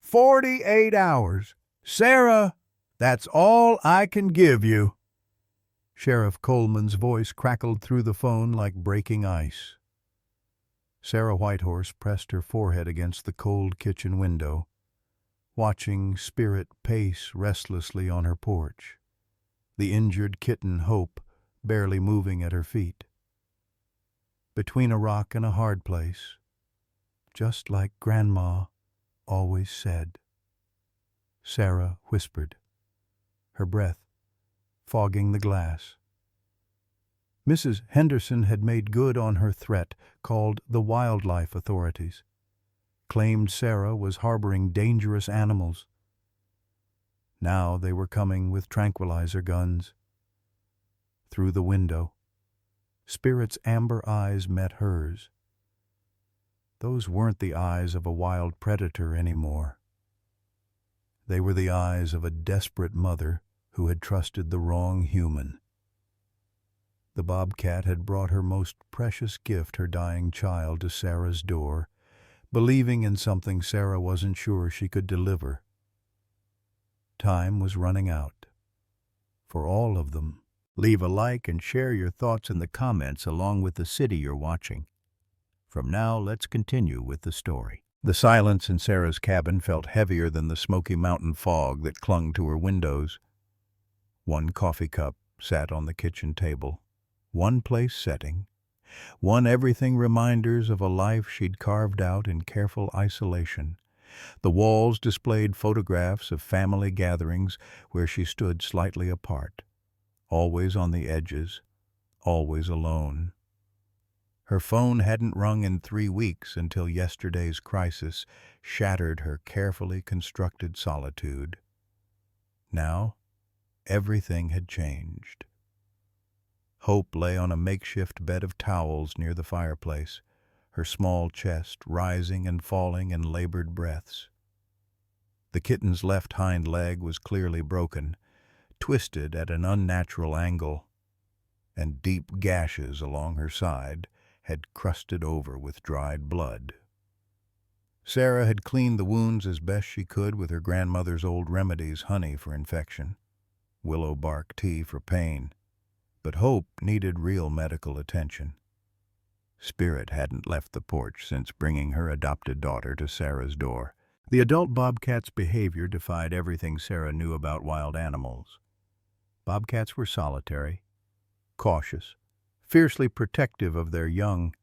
48 hours. Sarah, that's all I can give you." Sheriff Coleman's voice crackled through the phone like breaking ice. Sarah Whitehorse pressed her forehead against the cold kitchen window, watching Spirit pace restlessly on her porch, the injured kitten Hope barely moving at her feet. Between a rock and a hard place, just like Grandma always said. Sarah whispered, her breath fogging the glass. Mrs. Henderson had made good on her threat, called the wildlife authorities, claimed Sarah was harboring dangerous animals. Now they were coming with tranquilizer guns. Through the window, Spirit's amber eyes met hers. Those weren't the eyes of a wild predator anymore. They were the eyes of a desperate mother who had trusted the wrong human. The Bobcat had brought her most precious gift, her dying child, to Sarah's door, believing in something Sarah wasn't sure she could deliver. Time was running out. For all of them. Leave a like and share your thoughts in the comments along with the city you're watching. From now, let's continue with the story. The silence in Sarah's cabin felt heavier than the Smoky Mountain fog that clung to her windows. One coffee cup sat on the kitchen table, one place setting, one everything reminders of a life she'd carved out in careful isolation. The walls displayed photographs of family gatherings where she stood slightly apart, always on the edges, always alone. Her phone hadn't rung in 3 weeks until yesterday's crisis shattered her carefully constructed solitude. Now, everything had changed. Hope lay on a makeshift bed of towels near the fireplace, her small chest rising and falling in labored breaths. The kitten's left hind leg was clearly broken, twisted at an unnatural angle, and deep gashes along her side had crusted over with dried blood. Sarah had cleaned the wounds as best she could with her grandmother's old remedies, honey for infection, willow bark tea for pain, but Hope needed real medical attention. Spirit hadn't left the porch since bringing her adopted daughter to Sarah's door. The adult bobcat's behavior defied everything Sarah knew about wild animals. Bobcats were solitary, cautious, fiercely protective of their young.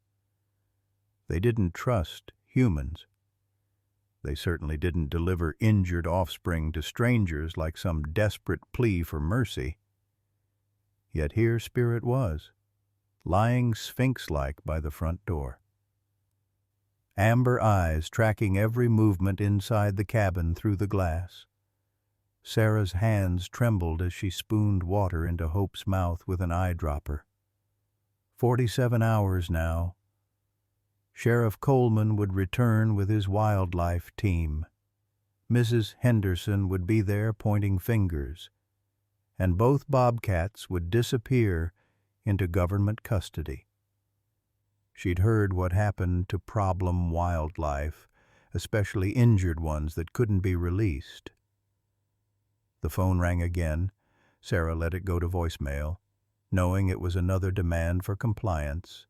They didn't trust humans. They certainly didn't deliver injured offspring to strangers like some desperate plea for mercy. Yet here Spirit was, lying sphinx-like by the front door. Amber eyes tracking every movement inside the cabin through the glass. Sarah's hands trembled as she spooned water into Hope's mouth with an eyedropper. 47 hours now. Sheriff Coleman would return with his wildlife team. Mrs. Henderson would be there pointing fingers, and both bobcats would disappear into government custody. She'd heard what happened to problem wildlife, especially injured ones that couldn't be released. The phone rang again. Sarah let it go to voicemail, knowing it was another demand for compliance,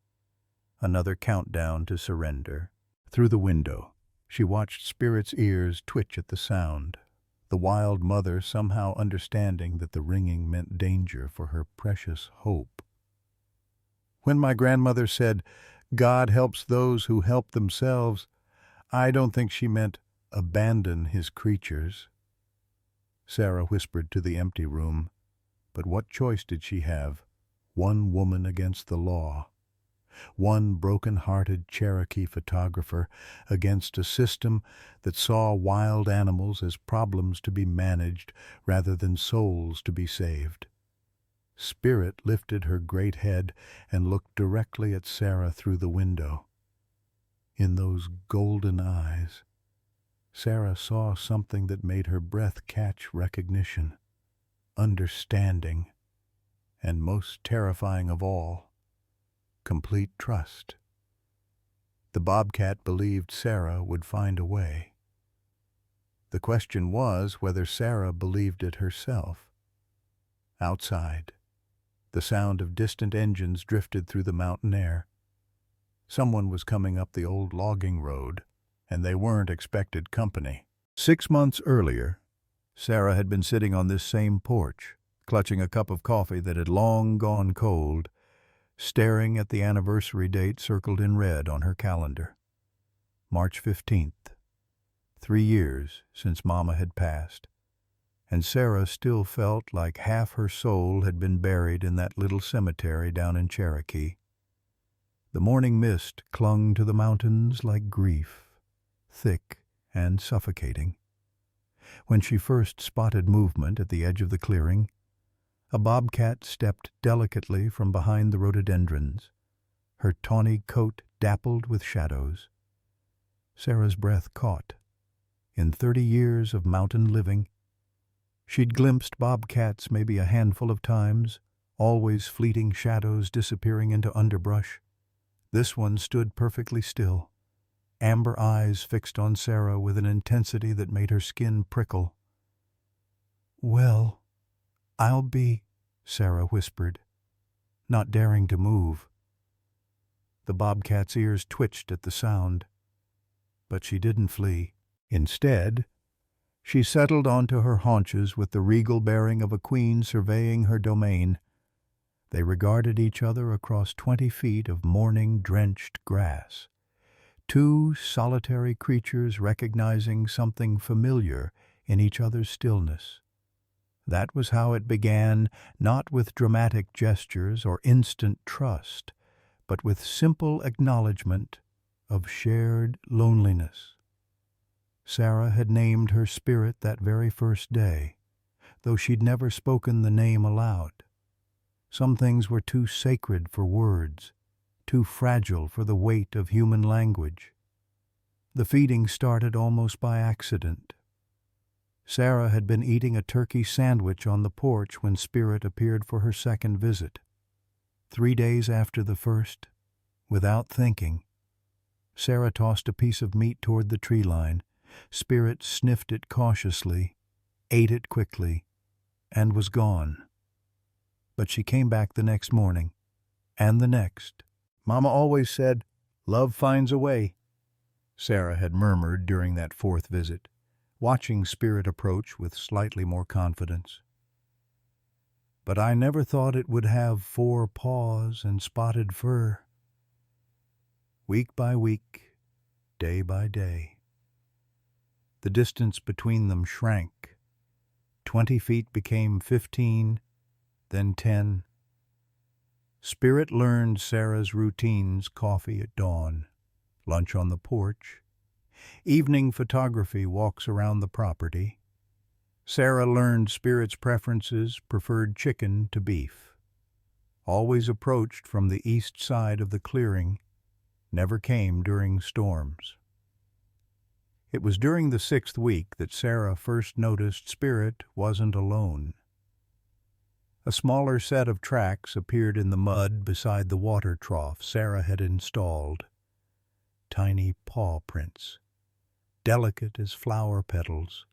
another countdown to surrender. Through the window, she watched Spirit's ears twitch at the sound, the wild mother somehow understanding that the ringing meant danger for her precious Hope. When my grandmother said, "God helps those who help themselves," I don't think she meant abandon his creatures. Sarah whispered to the empty room, but what choice did she have? One woman against the law. One broken-hearted Cherokee photographer against a system that saw wild animals as problems to be managed rather than souls to be saved. Spirit lifted her great head and looked directly at Sarah through the window. In those golden eyes, Sarah saw something that made her breath catch recognition, understanding, and most terrifying of all, complete trust. The bobcat believed Sarah would find a way. The question was whether Sarah believed it herself. Outside, the sound of distant engines drifted through the mountain air. Someone was coming up the old logging road, and they weren't expected company. 6 months earlier, Sarah had been sitting on this same porch, clutching a cup of coffee that had long gone cold, staring at the anniversary date circled in red on her calendar. March 15th. 3 years since Mama had passed, and Sarah still felt like half her soul had been buried in that little cemetery down in Cherokee. The morning mist clung to the mountains like grief, thick and suffocating. When she first spotted movement at the edge of the clearing, a bobcat stepped delicately from behind the rhododendrons, her tawny coat dappled with shadows. Sarah's breath caught. In 30 years of mountain living, she'd glimpsed bobcats maybe a handful of times, always fleeting shadows disappearing into underbrush. This one stood perfectly still, amber eyes fixed on Sarah with an intensity that made her skin prickle. "Well, I'll be," Sarah whispered, not daring to move. The bobcat's ears twitched at the sound, but she didn't flee. Instead, she settled onto her haunches with the regal bearing of a queen surveying her domain. They regarded each other across 20 feet of morning-drenched grass, two solitary creatures recognizing something familiar in each other's stillness. That was how it began, not with dramatic gestures or instant trust, but with simple acknowledgement of shared loneliness. Sarah had named her spirit that very first day, though she'd never spoken the name aloud. Some things were too sacred for words, too fragile for the weight of human language. The feeding started almost by accident. Sarah had been eating a turkey sandwich on the porch when Spirit appeared for her second visit. 3 days after the first, without thinking, Sarah tossed a piece of meat toward the tree line. Spirit sniffed it cautiously, ate it quickly, and was gone. But she came back the next morning, and the next. "Mama always said, 'Love finds a way,'" Sarah had murmured during that 4th visit, watching Spirit approach with slightly more confidence. "But I never thought it would have 4 paws and spotted fur." Week by week, day by day, the distance between them shrank. 20 feet became 15, then 10. Spirit learned Sarah's routines: coffee at dawn, lunch on the porch, evening photography walks around the property. Sarah learned Spirit's preferences, preferred chicken to beef. Always approached from the east side of the clearing, never came during storms. It was during the 6th week that Sarah first noticed Spirit wasn't alone. A smaller set of tracks appeared in the mud beside the water trough Sarah had installed. Tiny paw prints, delicate as flower petals,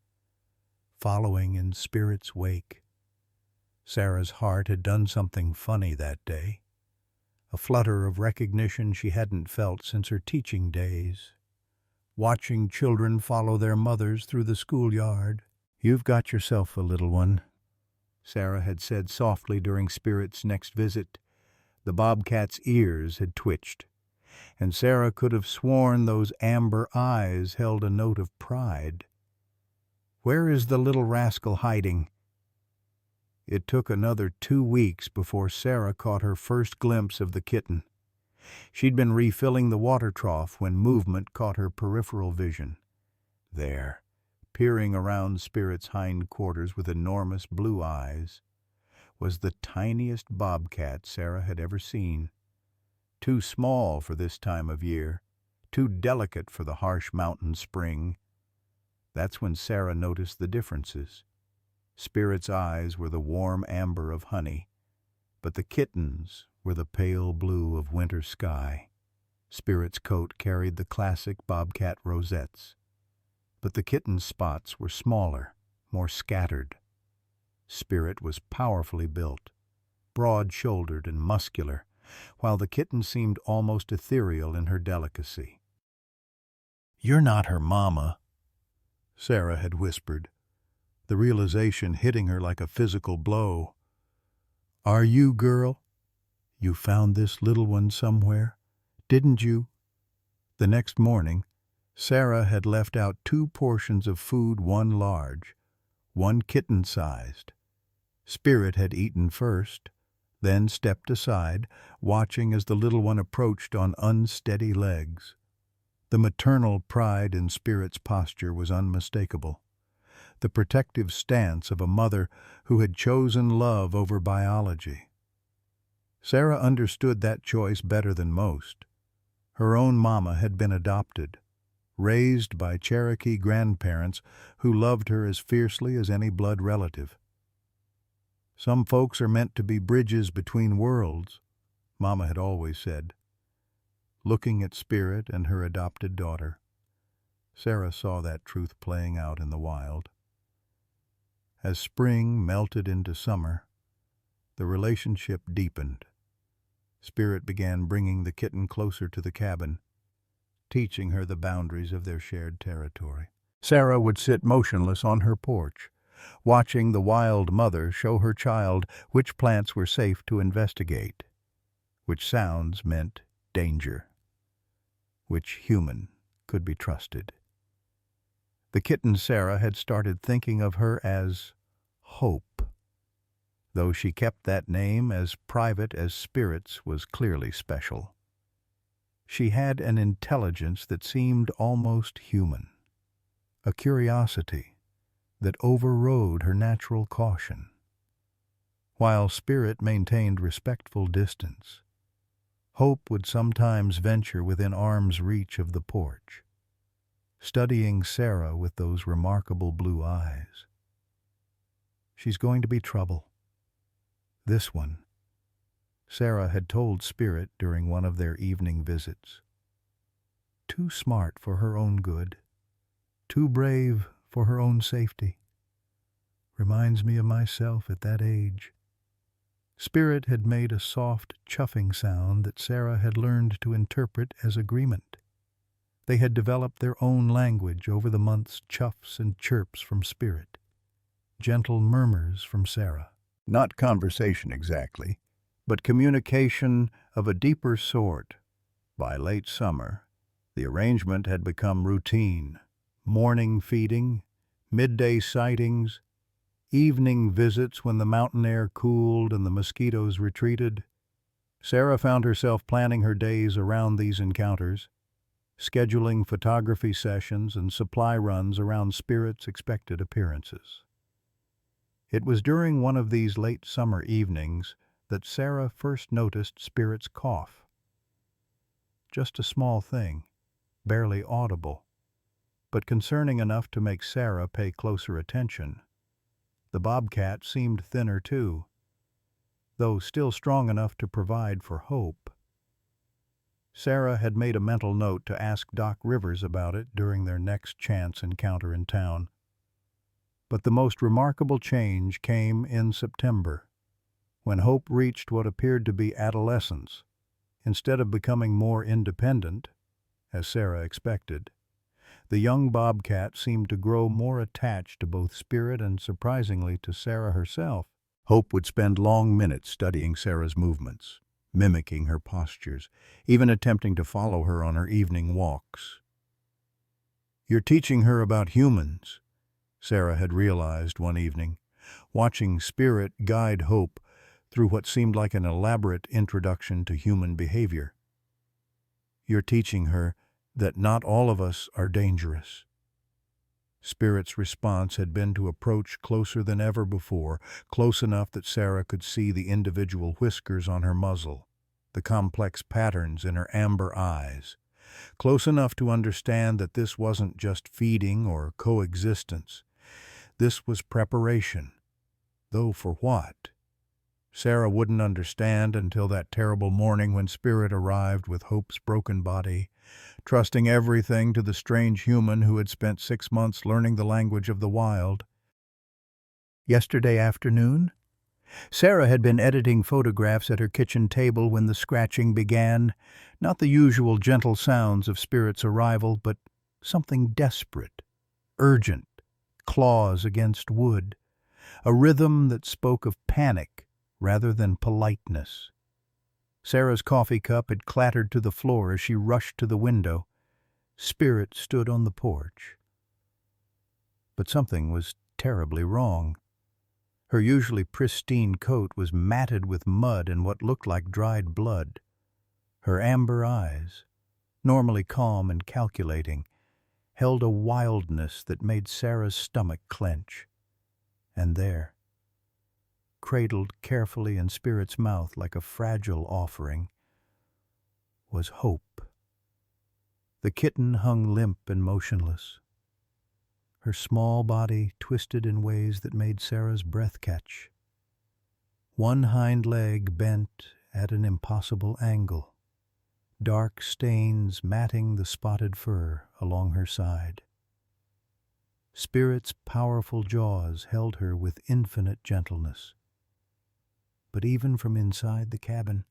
following in Spirit's wake. Sarah's heart had done something funny that day, a flutter of recognition she hadn't felt since her teaching days. Watching children follow their mothers through the schoolyard. "You've got yourself a little one," Sarah had said softly during Spirit's next visit. The bobcat's ears had twitched, and Sarah could have sworn those amber eyes held a note of pride. "Where is the little rascal hiding?" It took another 2 weeks before Sarah caught her first glimpse of the kitten. She'd been refilling the water trough when movement caught her peripheral vision. There, peering around Spirit's hindquarters with enormous blue eyes, was the tiniest bobcat Sarah had ever seen. Too small for this time of year, too delicate for the harsh mountain spring. That's when Sarah noticed the differences. Spirit's eyes were the warm amber of honey, but the kitten's were the pale blue of winter sky. Spirit's coat carried the classic bobcat rosettes. but the kitten's spots were smaller, more scattered. Spirit was powerfully built, broad-shouldered and muscular, while the kitten seemed almost ethereal in her delicacy. "You're not her mama," Sarah had whispered, the realization hitting her like a physical blow. "Are you, girl? You found this little one somewhere, didn't you?" The next morning, Sarah had left out 2 portions of food, one large, one kitten-sized. Spirit had eaten first, then stepped aside, watching as the little one approached on unsteady legs. The maternal pride in Spirit's posture was unmistakable, the protective stance of a mother who had chosen love over biology. Sarah understood that choice better than most. Her own mama had been adopted, raised by Cherokee grandparents who loved her as fiercely as any blood relative. "Some folks are meant to be bridges between worlds," Mama had always said. Looking at Spirit and her adopted daughter, Sarah saw that truth playing out in the wild. As spring melted into summer, the relationship deepened. Spirit began bringing the kitten closer to the cabin, teaching her the boundaries of their shared territory. Sarah would sit motionless on her porch, watching the wild mother show her child which plants were safe to investigate, which sounds meant danger, which human could be trusted. The kitten Sarah had started thinking of her as Hope, though she kept that name as private as Spirit's was clearly special. She had an intelligence that seemed almost human, a curiosity that overrode her natural caution. While Spirit maintained respectful distance, Hope would sometimes venture within arm's reach of the porch, studying Sarah with those remarkable blue eyes. "She's going to be trouble. This one," Sarah had told Spirit during one of their evening visits. "Too smart for her own good, too brave for her own safety. Reminds me of myself at that age." Spirit had made a soft, chuffing sound that Sarah had learned to interpret as agreement. They had developed their own language over the months, chuffs and chirps from Spirit, gentle murmurs from Sarah. Not conversation exactly, but communication of a deeper sort. By late summer, the arrangement had become routine. Morning feeding, midday sightings, evening visits when the mountain air cooled and the mosquitoes retreated. Sarah found herself planning her days around these encounters, scheduling photography sessions and supply runs around Spirit's expected appearances. It was during one of these late summer evenings that Sarah first noticed Spirit's cough. Just a small thing, barely audible, but concerning enough to make Sarah pay closer attention. The bobcat seemed thinner too, though still strong enough to provide for hope. Sarah had made a mental note to ask Doc Rivers about it during their next chance encounter in town. But the most remarkable change came in September, when Hope reached what appeared to be adolescence. Instead of becoming more independent, as Sarah expected, the young bobcat seemed to grow more attached to both Spirit and, surprisingly, to Sarah herself. Hope would spend long minutes studying Sarah's movements, mimicking her postures, even attempting to follow her on her evening walks. "You're teaching her about humans," Sarah had realized one evening, watching Spirit guide Hope through what seemed like an elaborate introduction to human behavior. "You're teaching her that not all of us are dangerous." Spirit's response had been to approach closer than ever before, close enough that Sarah could see the individual whiskers on her muzzle, the complex patterns in her amber eyes, close enough to understand that this wasn't just feeding or coexistence. This was preparation. Though for what? Sarah wouldn't understand until that terrible morning when Spirit arrived with Hope's broken body, trusting everything to the strange human who had spent 6 months learning the language of the wild. Yesterday afternoon, Sarah had been editing photographs at her kitchen table when the scratching began, not the usual gentle sounds of Spirit's arrival, but something desperate, urgent, claws against wood, a rhythm that spoke of panic rather than politeness. Sarah's coffee cup had clattered to the floor as she rushed to the window. Spirit stood on the porch. But something was terribly wrong. Her usually pristine coat was matted with mud and what looked like dried blood. Her amber eyes, normally calm and calculating, held a wildness that made Sarah's stomach clench. And there, cradled carefully in Spirit's mouth like a fragile offering, was Hope. The kitten hung limp and motionless, her small body twisted in ways that made Sarah's breath catch. One hind leg bent at an impossible angle, dark stains matting the spotted fur along her side. Spirit's powerful jaws held her with infinite gentleness. But even from inside the cabin,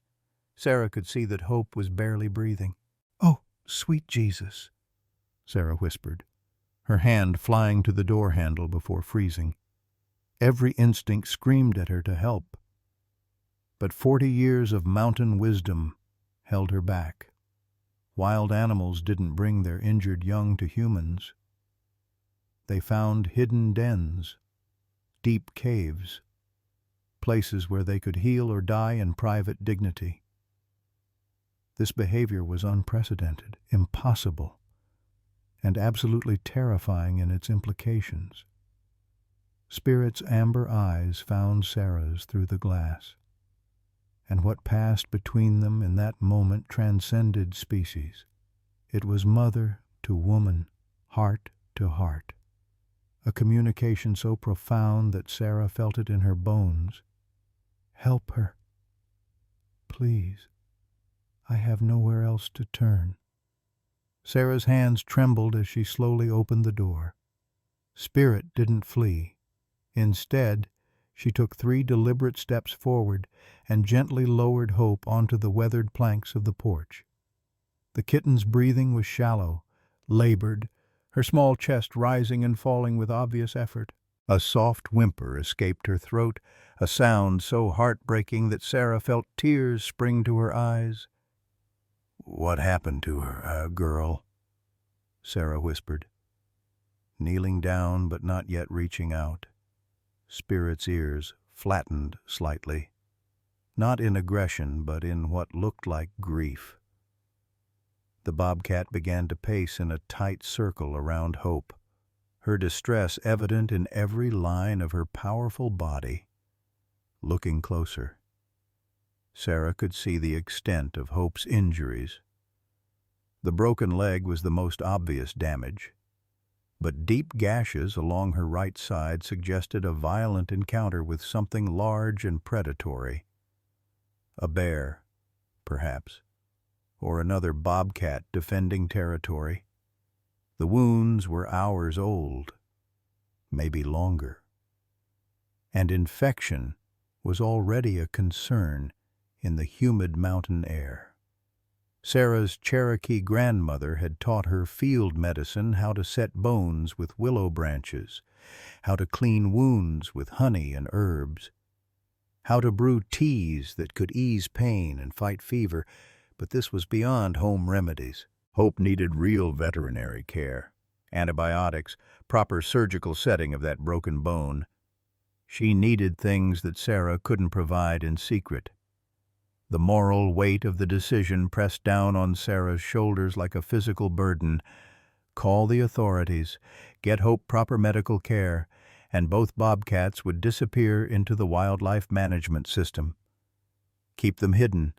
Sarah could see that Hope was barely breathing. "Oh, sweet Jesus," Sarah whispered, her hand flying to the door handle before freezing. Every instinct screamed at her to help, but 40 years of mountain wisdom held her back. Wild animals didn't bring their injured young to humans. They found hidden dens, deep caves, places where they could heal or die in private dignity. This behavior was unprecedented, impossible, and absolutely terrifying in its implications. Spirit's amber eyes found Sarah's through the glass, and what passed between them in that moment transcended species. It was mother to woman, heart to heart, a communication so profound that Sarah felt it in her bones. "Help her. Please. I have nowhere else to turn." Sarah's hands trembled as she slowly opened the door. Spirit didn't flee. Instead, she took 3 deliberate steps forward and gently lowered Hope onto the weathered planks of the porch. The kitten's breathing was shallow, labored, her small chest rising and falling with obvious effort. A soft whimper escaped her throat, a sound so heartbreaking that Sarah felt tears spring to her eyes. "What happened to her, girl?" Sarah whispered, kneeling down but not yet reaching out. Spirit's ears flattened slightly, not in aggression but in what looked like grief. The bobcat began to pace in a tight circle around Hope, her distress evident in every line of her powerful body. Looking closer, Sarah could see the extent of Hope's injuries. The broken leg was the most obvious damage, but deep gashes along her right side suggested a violent encounter with something large and predatory. A bear, perhaps, or another bobcat defending territory. The wounds were hours old, maybe longer. And infection was already a concern in the humid mountain air. Sarah's Cherokee grandmother had taught her field medicine how to set bones with willow branches, how to clean wounds with honey and herbs, how to brew teas that could ease pain and fight fever, but this was beyond home remedies. Hope needed real veterinary care, antibiotics, proper surgical setting of that broken bone. She needed things that Sarah couldn't provide in secret. The moral weight of the decision pressed down on Sarah's shoulders like a physical burden. Call the authorities, get Hope proper medical care, and both bobcats would disappear into the wildlife management system. Keep them hidden,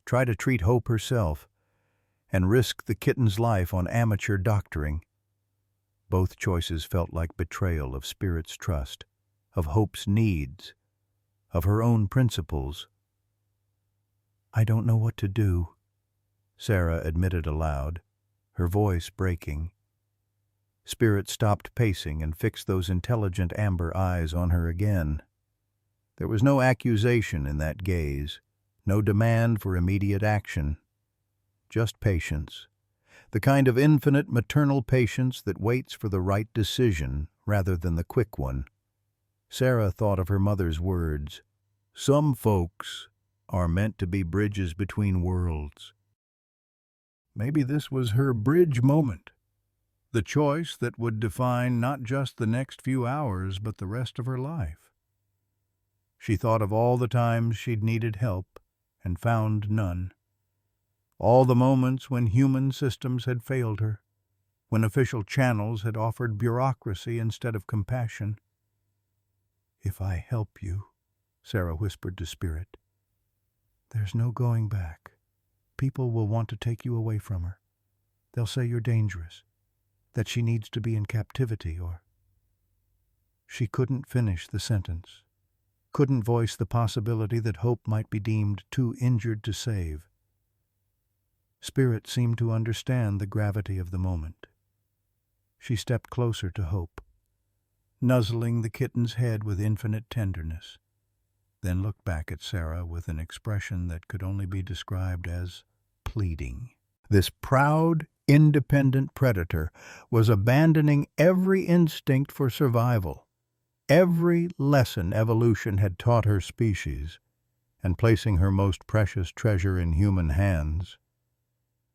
try to treat Hope herself, and risk the kitten's life on amateur doctoring. Both choices felt like betrayal of Spirit's trust, of Hope's needs, of her own principles. "I don't know what to do," Sarah admitted aloud, her voice breaking. Spirit stopped pacing and fixed those intelligent amber eyes on her again. There was no accusation in that gaze, no demand for immediate action, just patience, the kind of infinite maternal patience that waits for the right decision rather than the quick one. Sarah thought of her mother's words, "Some folks are meant to be bridges between worlds." Maybe this was her bridge moment, the choice that would define not just the next few hours but the rest of her life. She thought of all the times she'd needed help and found none. All the moments when human systems had failed her, when official channels had offered bureaucracy instead of compassion. "If I help you," Sarah whispered to Spirit, "there's no going back. People will want to take you away from her. They'll say you're dangerous, that she needs to be in captivity, or—" She couldn't finish the sentence, couldn't voice the possibility that Hope might be deemed too injured to save. Spirit seemed to understand the gravity of the moment. She stepped closer to Hope, nuzzling the kitten's head with infinite tenderness, then looked back at Sarah with an expression that could only be described as pleading. This proud, independent predator was abandoning every instinct for survival, every lesson evolution had taught her species, and placing her most precious treasure in human hands.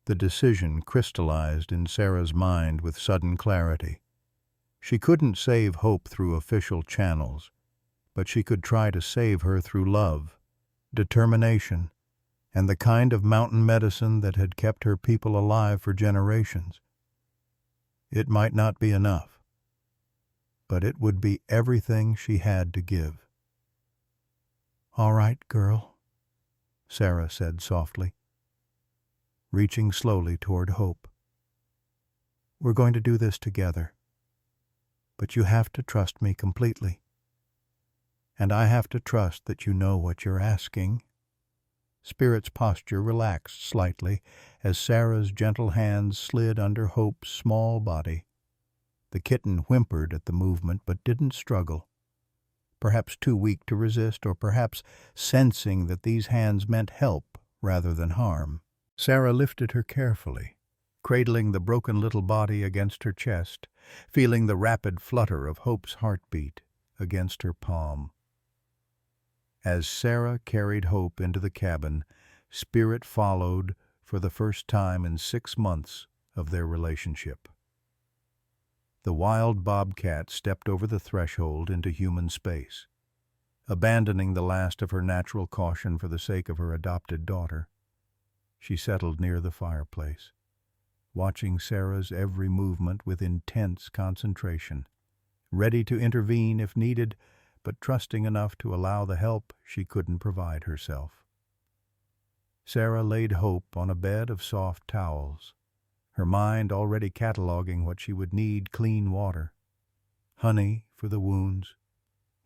The decision crystallized in Sarah's mind with sudden clarity. She couldn't save Hope through official channels, but she could try to save her through love, determination, and the kind of mountain medicine that had kept her people alive for generations. It might not be enough, but it would be everything she had to give. "All right, girl," Sarah said softly, reaching slowly toward Hope. "We're going to do this together, but you have to trust me completely. And I have to trust that you know what you're asking." Spirit's posture relaxed slightly as Sarah's gentle hands slid under Hope's small body. The kitten whimpered at the movement but didn't struggle, perhaps too weak to resist, or perhaps sensing that these hands meant help rather than harm. Sarah lifted her carefully, cradling the broken little body against her chest, feeling the rapid flutter of Hope's heartbeat against her palm. As Sarah carried Hope into the cabin, Spirit followed for the first time in 6 months of their relationship. The wild Bobcat stepped over the threshold into human space, abandoning the last of her natural caution for the sake of her adopted daughter. She settled near the fireplace, watching Sarah's every movement with intense concentration, ready to intervene if needed, but trusting enough to allow the help she couldn't provide herself. Sarah laid Hope on a bed of soft towels, her mind already cataloging what she would need: clean water, honey for the wounds,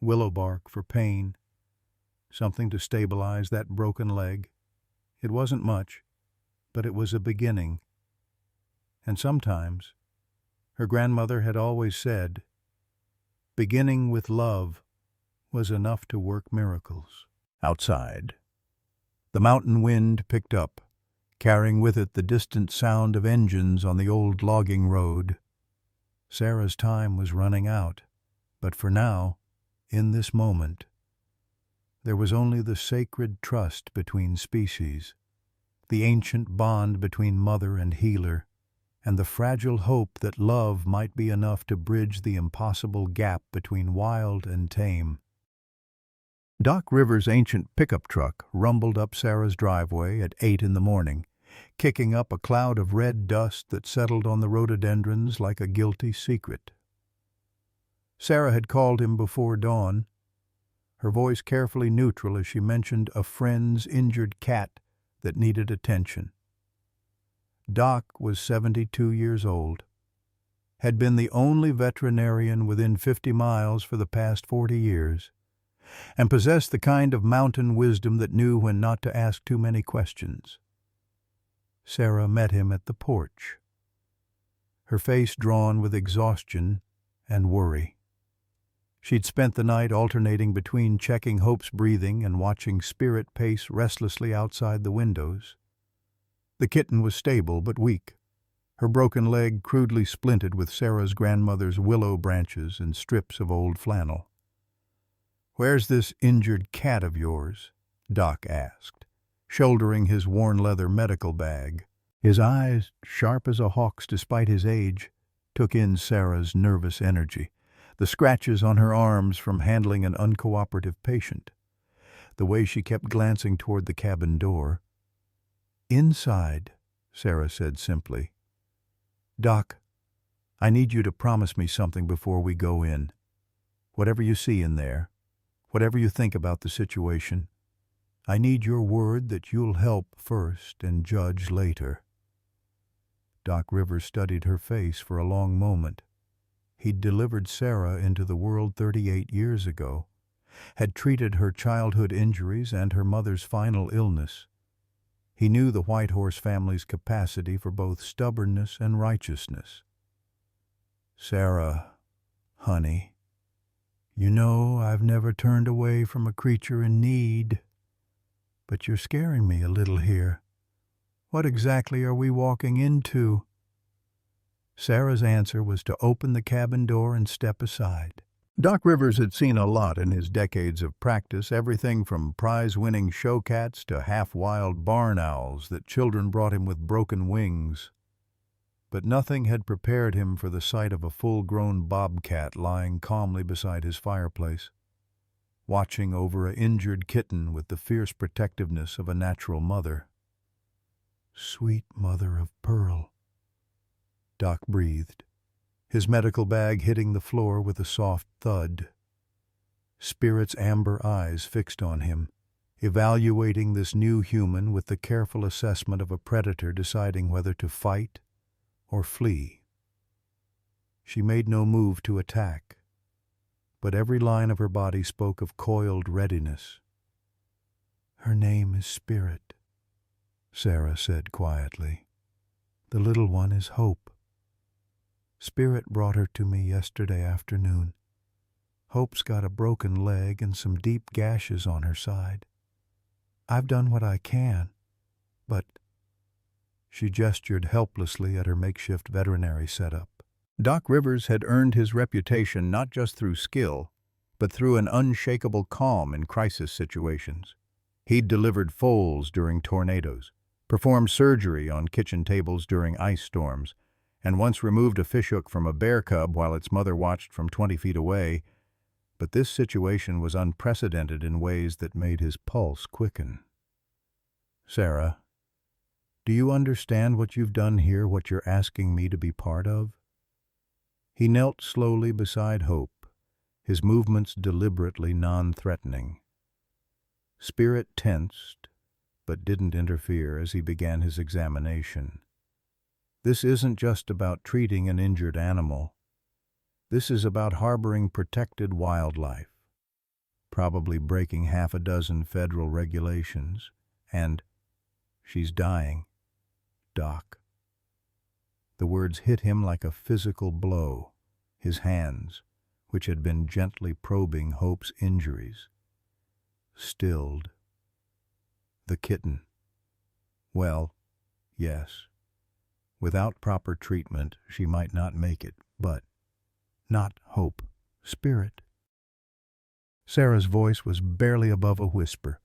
willow bark for pain, something to stabilize that broken leg. It wasn't much, but it was a beginning. And sometimes, her grandmother had always said, beginning with love was enough to work miracles. Outside, the mountain wind picked up, carrying with it the distant sound of engines on the old logging road. Sarah's time was running out, but for now, in this moment, there was only the sacred trust between species, the ancient bond between mother and healer, and the fragile hope that love might be enough to bridge the impossible gap between wild and tame. Doc Rivers' ancient pickup truck rumbled up Sarah's driveway at 8 in the morning, kicking up a cloud of red dust that settled on the rhododendrons like a guilty secret. Sarah had called him before dawn, her voice carefully neutral as she mentioned a friend's injured cat that needed attention. Doc was 72 years old, had been the only veterinarian within 50 miles for the past 40 years, and possessed the kind of mountain wisdom that knew when not to ask too many questions. Sarah met him at the porch, her face drawn with exhaustion and worry. She'd spent the night alternating between checking Hope's breathing and watching Spirit pace restlessly outside the windows. The kitten was stable but weak, her broken leg crudely splinted with Sarah's grandmother's willow branches and strips of old flannel. "Where's this injured cat of yours?" Doc asked, shouldering his worn leather medical bag. His eyes, sharp as a hawk's despite his age, took in Sarah's nervous energy, the scratches on her arms from handling an uncooperative patient, the way she kept glancing toward the cabin door. "Inside," Sarah said simply. "Doc, I need you to promise me something before we go in. Whatever you see in there, whatever you think about the situation, I need your word that you'll help first and judge later." Doc Rivers studied her face for a long moment. He'd delivered Sarah into the world 38 years ago, had treated her childhood injuries and her mother's final illness. He knew the Whitehorse family's capacity for both stubbornness and righteousness. "Sarah, honey, you know I've never turned away from a creature in need. But you're scaring me a little here. What exactly are we walking into?" Sarah's answer was to open the cabin door and step aside. Doc Rivers had seen a lot in his decades of practice, everything from prize-winning showcats to half-wild barn owls that children brought him with broken wings. But nothing had prepared him for the sight of a full-grown bobcat lying calmly beside his fireplace, watching over an injured kitten with the fierce protectiveness of a natural mother. "Sweet mother of pearl," Doc breathed, his medical bag hitting the floor with a soft thud. Spirit's amber eyes fixed on him, evaluating this new human with the careful assessment of a predator deciding whether to fight or flee. She made no move to attack, but every line of her body spoke of coiled readiness. "Her name is Spirit," Sarah said quietly. "The little one is Hope. Spirit brought her to me yesterday afternoon. Hope's got a broken leg and some deep gashes on her side. I've done what I can, but—" She gestured helplessly at her makeshift veterinary setup. Doc Rivers had earned his reputation not just through skill, but through an unshakable calm in crisis situations. He'd delivered foals during tornadoes, performed surgery on kitchen tables during ice storms, and once removed a fishhook from a bear cub while its mother watched from 20 feet away. But this situation was unprecedented in ways that made his pulse quicken. "Sarah, do you understand what you've done here, what you're asking me to be part of?" He knelt slowly beside Hope, his movements deliberately non-threatening. Spirit tensed, but didn't interfere as he began his examination. This isn't just about treating an injured animal. This is about harboring protected wildlife, probably breaking half a dozen federal regulations, and she's dying, Doc. The words hit him like a physical blow. His hands, which had been gently probing Hope's injuries, stilled. The kitten. Well, yes. Without proper treatment, she might not make it, but not Hope. Spirit. Sarah's voice was barely above a whisper.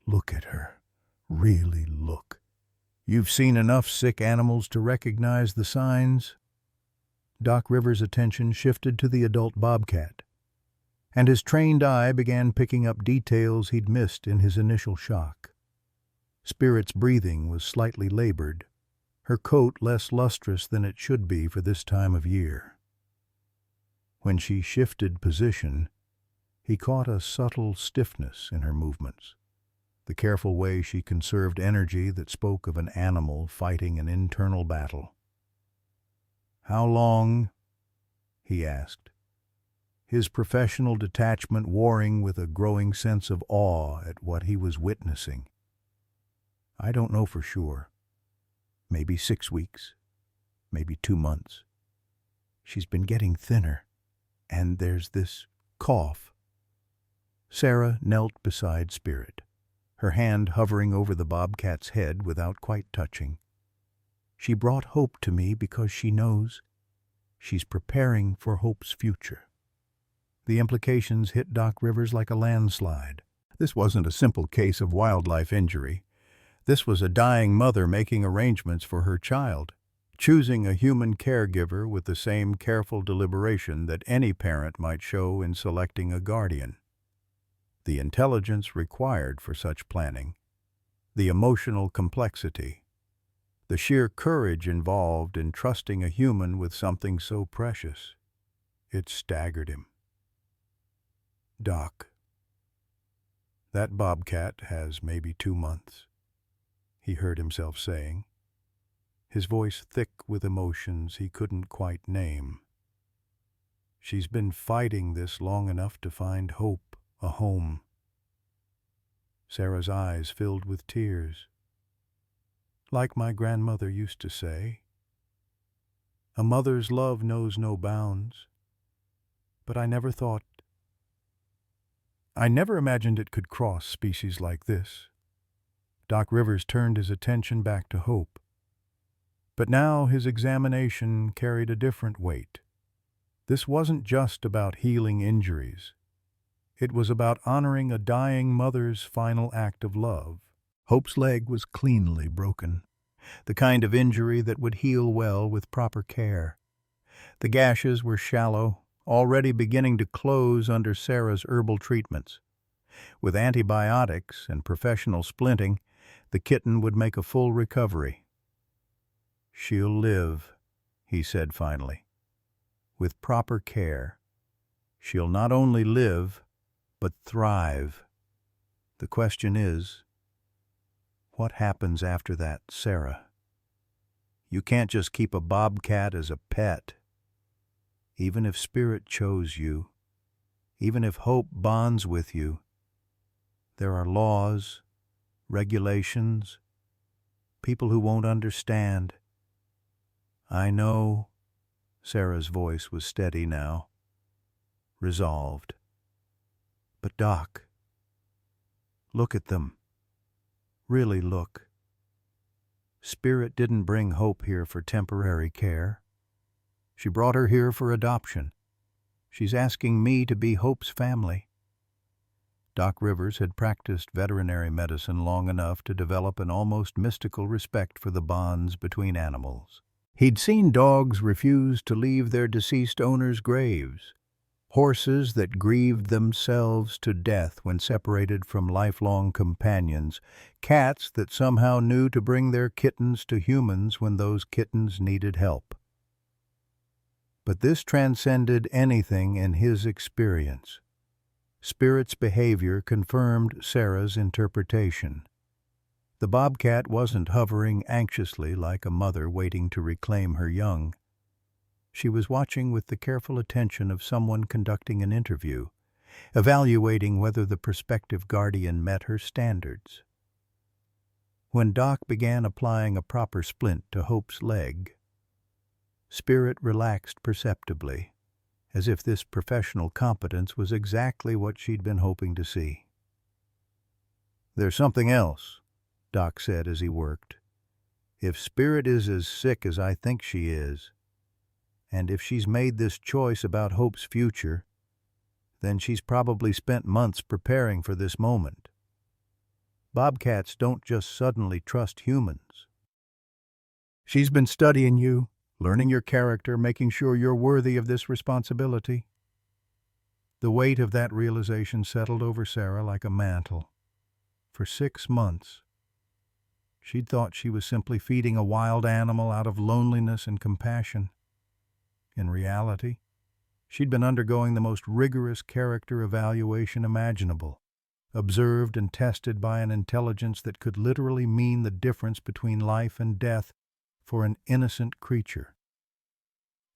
"Look at her. Really look. You've seen enough sick animals to recognize the signs?" Doc Rivers' attention shifted to the adult bobcat, and his trained eye began picking up details he'd missed in his initial shock. Spirit's breathing was slightly labored, her coat less lustrous than it should be for this time of year. When she shifted position, he caught a subtle stiffness in her movements, the careful way she conserved energy that spoke of an animal fighting an internal battle. "How long?" he asked, his professional detachment warring with a growing sense of awe at what he was witnessing. "I don't know for sure. Maybe 6 weeks. maybe 2 months. She's been getting thinner, and there's this cough." Sarah knelt beside Spirit, her hand hovering over the bobcat's head without quite touching. "She brought hope to me because she knows she's preparing for hope's future." The implications hit Doc Rivers like a landslide. This wasn't a simple case of wildlife injury. This was a dying mother making arrangements for her child, choosing a human caregiver with the same careful deliberation that any parent might show in selecting a guardian. The intelligence required for such planning, the emotional complexity, the sheer courage involved in trusting a human with something so precious. It staggered him. "Doc, that bobcat has maybe 2 months," he heard himself saying, his voice thick with emotions he couldn't quite name. "She's been fighting this long enough to find hope, a home." Sarah's eyes filled with tears. "Like my grandmother used to say, a mother's love knows no bounds. But I never imagined it could cross species like this." Doc Rivers turned his attention back to hope. But now his examination carried a different weight. This wasn't just about healing injuries. It was about honoring a dying mother's final act of love. Hope's leg was cleanly broken, the kind of injury that would heal well with proper care. The gashes were shallow, already beginning to close under Sarah's herbal treatments. With antibiotics and professional splinting, the kitten would make a full recovery. "She'll live," he said finally. "With proper care, she'll not only live, but thrive. The question is, what happens after that, Sarah? You can't just keep a bobcat as a pet. Even if Spirit chose you, even if hope bonds with you, there are laws, regulations, people who won't understand." "I know." Sarah's voice was steady now, resolved. "But Doc, look at them. Really look. Spirit didn't bring Hope here for temporary care. She brought her here for adoption. She's asking me to be Hope's family." Doc Rivers had practiced veterinary medicine long enough to develop an almost mystical respect for the bonds between animals. He'd seen dogs refuse to leave their deceased owners' graves, horses that grieved themselves to death when separated from lifelong companions, cats that somehow knew to bring their kittens to humans when those kittens needed help. But this transcended anything in his experience. Spirit's behavior confirmed Sarah's interpretation. The bobcat wasn't hovering anxiously like a mother waiting to reclaim her young. She was watching with the careful attention of someone conducting an interview, evaluating whether the prospective guardian met her standards. When Doc began applying a proper splint to Hope's leg, Spirit relaxed perceptibly, as if this professional competence was exactly what she'd been hoping to see. "There's something else," Doc said as he worked. "If Spirit is as sick as I think she is, and if she's made this choice about Hope's future, then she's probably spent months preparing for this moment. Bobcats don't just suddenly trust humans. She's been studying you, learning your character, making sure you're worthy of this responsibility." The weight of that realization settled over Sarah like a mantle. For 6 months, she'd thought she was simply feeding a wild animal out of loneliness and compassion. In reality, she'd been undergoing the most rigorous character evaluation imaginable, observed and tested by an intelligence that could literally mean the difference between life and death for an innocent creature.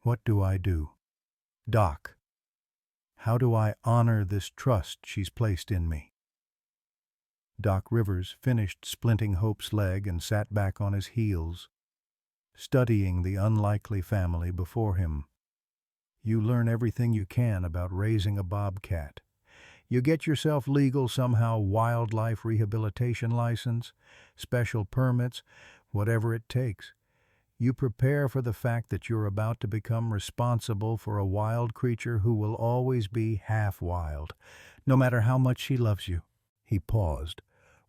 What do I do? Doc, how do I honor this trust she's placed in me? Doc Rivers finished splinting Hope's leg and sat back on his heels. studying the unlikely family before him. You learn everything you can about raising a bobcat. You get yourself legal somehow wildlife rehabilitation license, special permits, whatever it takes. You prepare for the fact that you're about to become responsible for a wild creature who will always be half wild, no matter how much she loves you. He paused,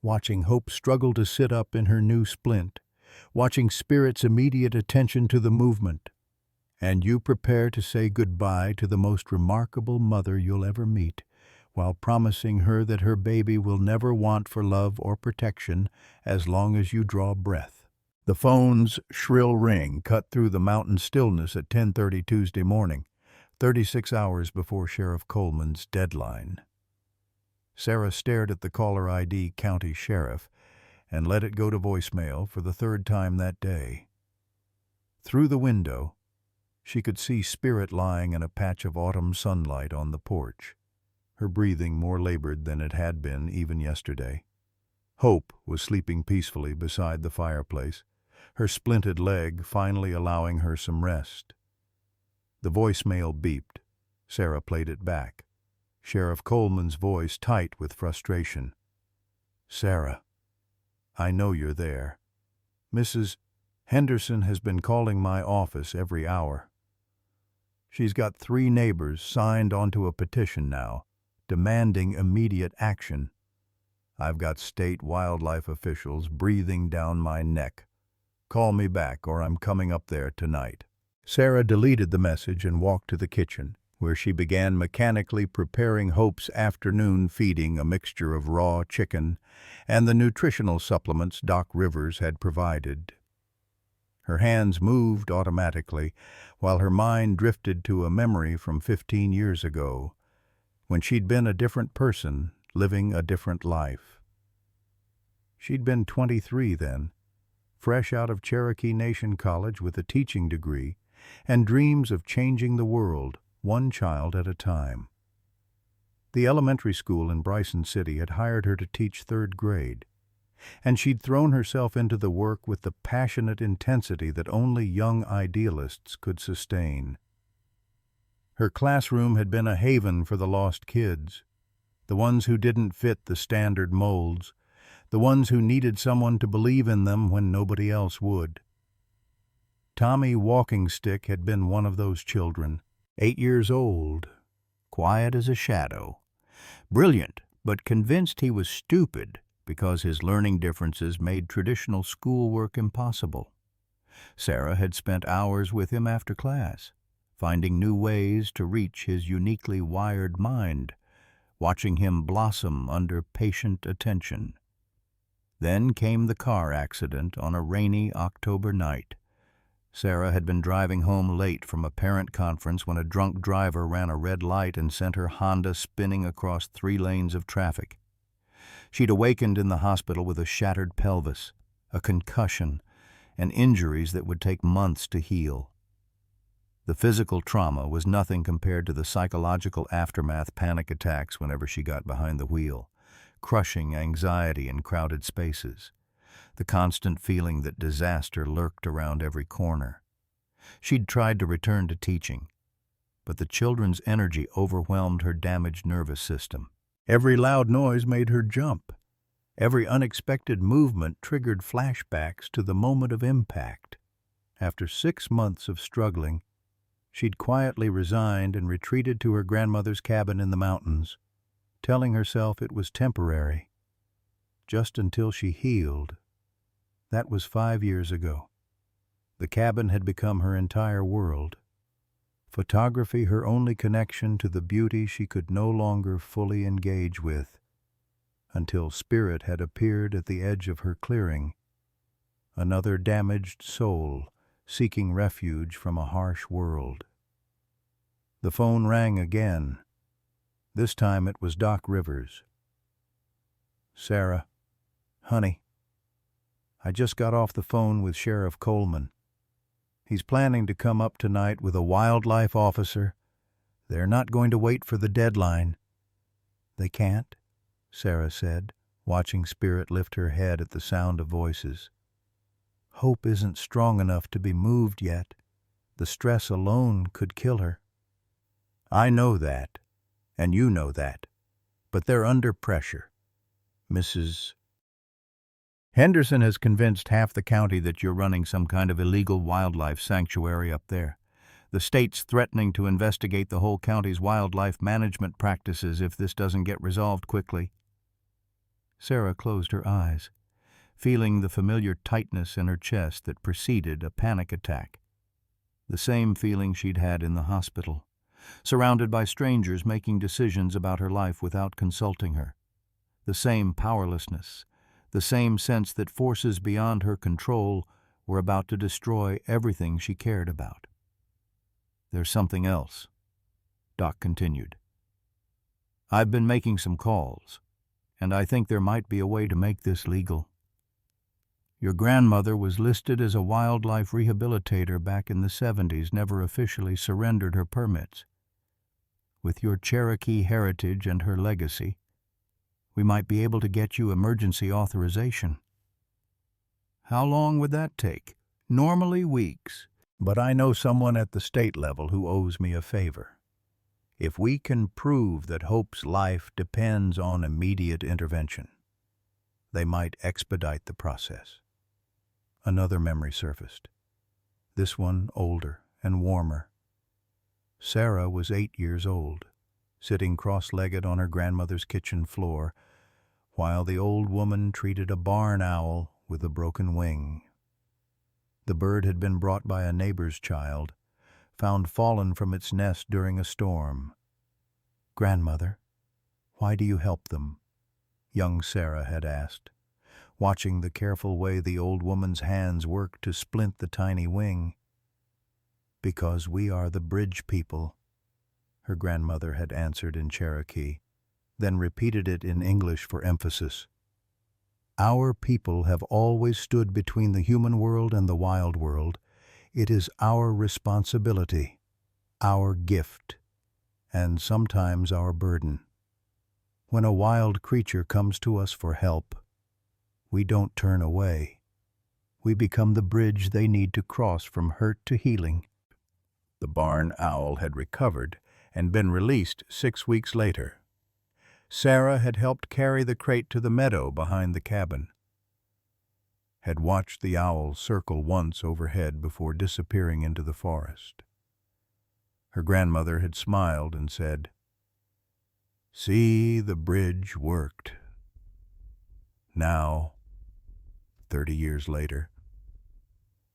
watching Hope struggle to sit up in her new splint, watching Spirit's immediate attention to the movement. And you prepare to say goodbye to the most remarkable mother you'll ever meet, while promising her that her baby will never want for love or protection as long as you draw breath. The phone's shrill ring cut through the mountain stillness at 10:30 Tuesday morning, 36 hours before Sheriff Coleman's deadline. Sarah stared at the caller ID county sheriff and let it go to voicemail for the third time that day. Through the window, she could see Spirit lying in a patch of autumn sunlight on the porch, her breathing more labored than it had been even yesterday. Hope was sleeping peacefully beside the fireplace, her splinted leg finally allowing her some rest. The voicemail beeped. Sarah played it back. Sheriff Coleman's voice tight with frustration. "Sarah, I know you're there. Mrs. Henderson has been calling my office every hour. She's got 3 neighbors signed onto a petition now, demanding immediate action. I've got state wildlife officials breathing down my neck. Call me back or I'm coming up there tonight." Sarah deleted the message and walked to the kitchen, where she began mechanically preparing Hope's afternoon feeding, a mixture of raw chicken and the nutritional supplements Doc Rivers had provided. Her hands moved automatically, while her mind drifted to a memory from 15 years ago, when she'd been a different person, living a different life. She'd been 23 then, fresh out of Cherokee Nation College with a teaching degree and dreams of changing the world, one child at a time. The elementary school in Bryson City had hired her to teach 3rd grade, and she'd thrown herself into the work with the passionate intensity that only young idealists could sustain. Her classroom had been a haven for the lost kids, the ones who didn't fit the standard molds, the ones who needed someone to believe in them when nobody else would. Tommy Walking Stick had been one of those children, 8 years old, quiet as a shadow, brilliant but convinced he was stupid because his learning differences made traditional schoolwork impossible. Sarah had spent hours with him after class, finding new ways to reach his uniquely wired mind, watching him blossom under patient attention. Then came the car accident on a rainy October night. Sarah had been driving home late from a parent conference when a drunk driver ran a red light and sent her Honda spinning across 3 lanes of traffic. She'd awakened in the hospital with a shattered pelvis, a concussion, and injuries that would take months to heal. The physical trauma was nothing compared to the psychological aftermath, panic attacks whenever she got behind the wheel, crushing anxiety in crowded spaces, the constant feeling that disaster lurked around every corner. She'd tried to return to teaching, but the children's energy overwhelmed her damaged nervous system. Every loud noise made her jump. Every unexpected movement triggered flashbacks to the moment of impact. After 6 months of struggling, she'd quietly resigned and retreated to her grandmother's cabin in the mountains, telling herself it was temporary, just until she healed. That was 5 years ago. The cabin had become her entire world. Photography her only connection to the beauty she could no longer fully engage with, until Spirit had appeared at the edge of her clearing, another damaged soul seeking refuge from a harsh world. The phone rang again. This time it was Doc Rivers. "Sarah, honey, I just got off the phone with Sheriff Coleman. He's planning to come up tonight with a wildlife officer. They're not going to wait for the deadline." "They can't?" Sarah said, watching Spirit lift her head at the sound of voices. Hope isn't strong enough to be moved yet. The stress alone could kill her. I know that, and you know that, but they're under pressure. Mrs. Henderson has convinced half the county that you're running some kind of illegal wildlife sanctuary up there. The state's threatening to investigate the whole county's wildlife management practices if this doesn't get resolved quickly. Sarah closed her eyes, feeling the familiar tightness in her chest that preceded a panic attack. The same feeling she'd had in the hospital, surrounded by strangers making decisions about her life without consulting her. The same powerlessness, the same sense that forces beyond her control were about to destroy everything she cared about. There's something else, Doc continued. I've been making some calls, and I think there might be a way to make this legal. Your grandmother was listed as a wildlife rehabilitator back in the 70s, never officially surrendered her permits. With your Cherokee heritage and her legacy, we might be able to get you emergency authorization. How long would that take? Normally weeks, but I know someone at the state level who owes me a favor. If we can prove that Hope's life depends on immediate intervention, they might expedite the process. Another memory surfaced, this one older and warmer. Sarah was 8 years old, sitting cross-legged on her grandmother's kitchen floor, while the old woman treated a barn owl with a broken wing. The bird had been brought by a neighbor's child, found fallen from its nest during a storm. "Grandmother, why do you help them?" young Sarah had asked, watching the careful way the old woman's hands worked to splint the tiny wing. "Because we are the bridge people," her grandmother had answered in Cherokee, then repeated it in English for emphasis. "Our people have always stood between the human world and the wild world. It is our responsibility, our gift, and sometimes our burden. When a wild creature comes to us for help, we don't turn away. We become the bridge they need to cross from hurt to healing." The barn owl had recovered and been released 6 weeks later. Sarah had helped carry the crate to the meadow behind the cabin, had watched the owl circle once overhead before disappearing into the forest. Her grandmother had smiled and said, "See, the bridge worked." Now, 30 years later,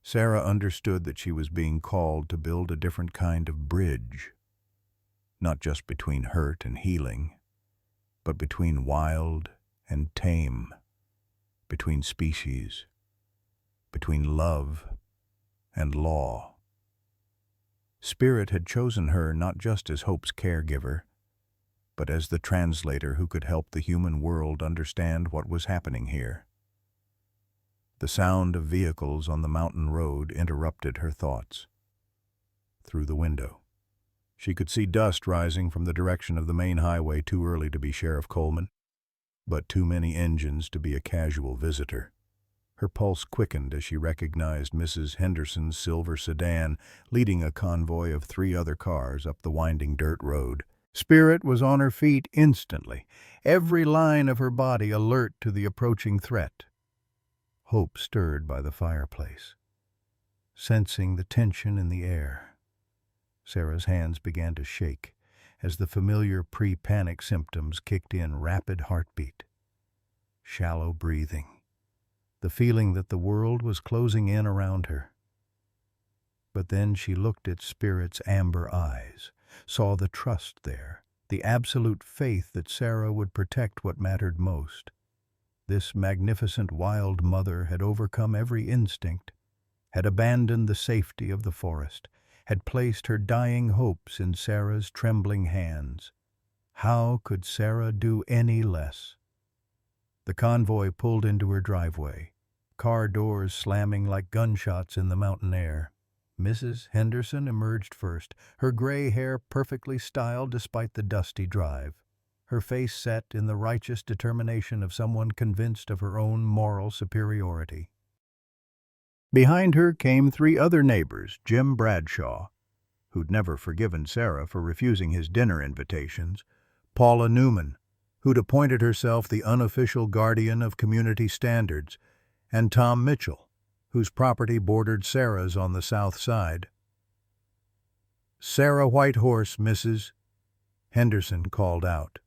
Sarah understood that she was being called to build a different kind of bridge, not just between hurt and healing, but between wild and tame, between species, between love and law. Spirit had chosen her not just as Hope's caregiver, but as the translator who could help the human world understand what was happening here. The sound of vehicles on the mountain road interrupted her thoughts. Through the window, she could see dust rising from the direction of the main highway, too early to be Sheriff Coleman, but too many engines to be a casual visitor. Her pulse quickened as she recognized Mrs. Henderson's silver sedan leading a convoy of 3 other cars up the winding dirt road. Spirit was on her feet instantly, every line of her body alert to the approaching threat. Hope stirred by the fireplace, sensing the tension in the air. Sarah's hands began to shake as the familiar pre-panic symptoms kicked in: rapid heartbeat, shallow breathing, the feeling that the world was closing in around her. But then she looked at Spirit's amber eyes, saw the trust there, the absolute faith that Sarah would protect what mattered most. This magnificent wild mother had overcome every instinct, had abandoned the safety of the forest, had placed her dying hopes in Sarah's trembling hands. How could Sarah do any less? The convoy pulled into her driveway, car doors slamming like gunshots in the mountain air. Mrs. Henderson emerged first, her gray hair perfectly styled despite the dusty drive, her face set in the righteous determination of someone convinced of her own moral superiority. Behind her came three other neighbors, Jim Bradshaw, who'd never forgiven Sarah for refusing his dinner invitations, Paula Newman, who'd appointed herself the unofficial guardian of community standards, and Tom Mitchell, whose property bordered Sarah's on the south side. "Sarah Whitehorse, Mrs." Henderson called out,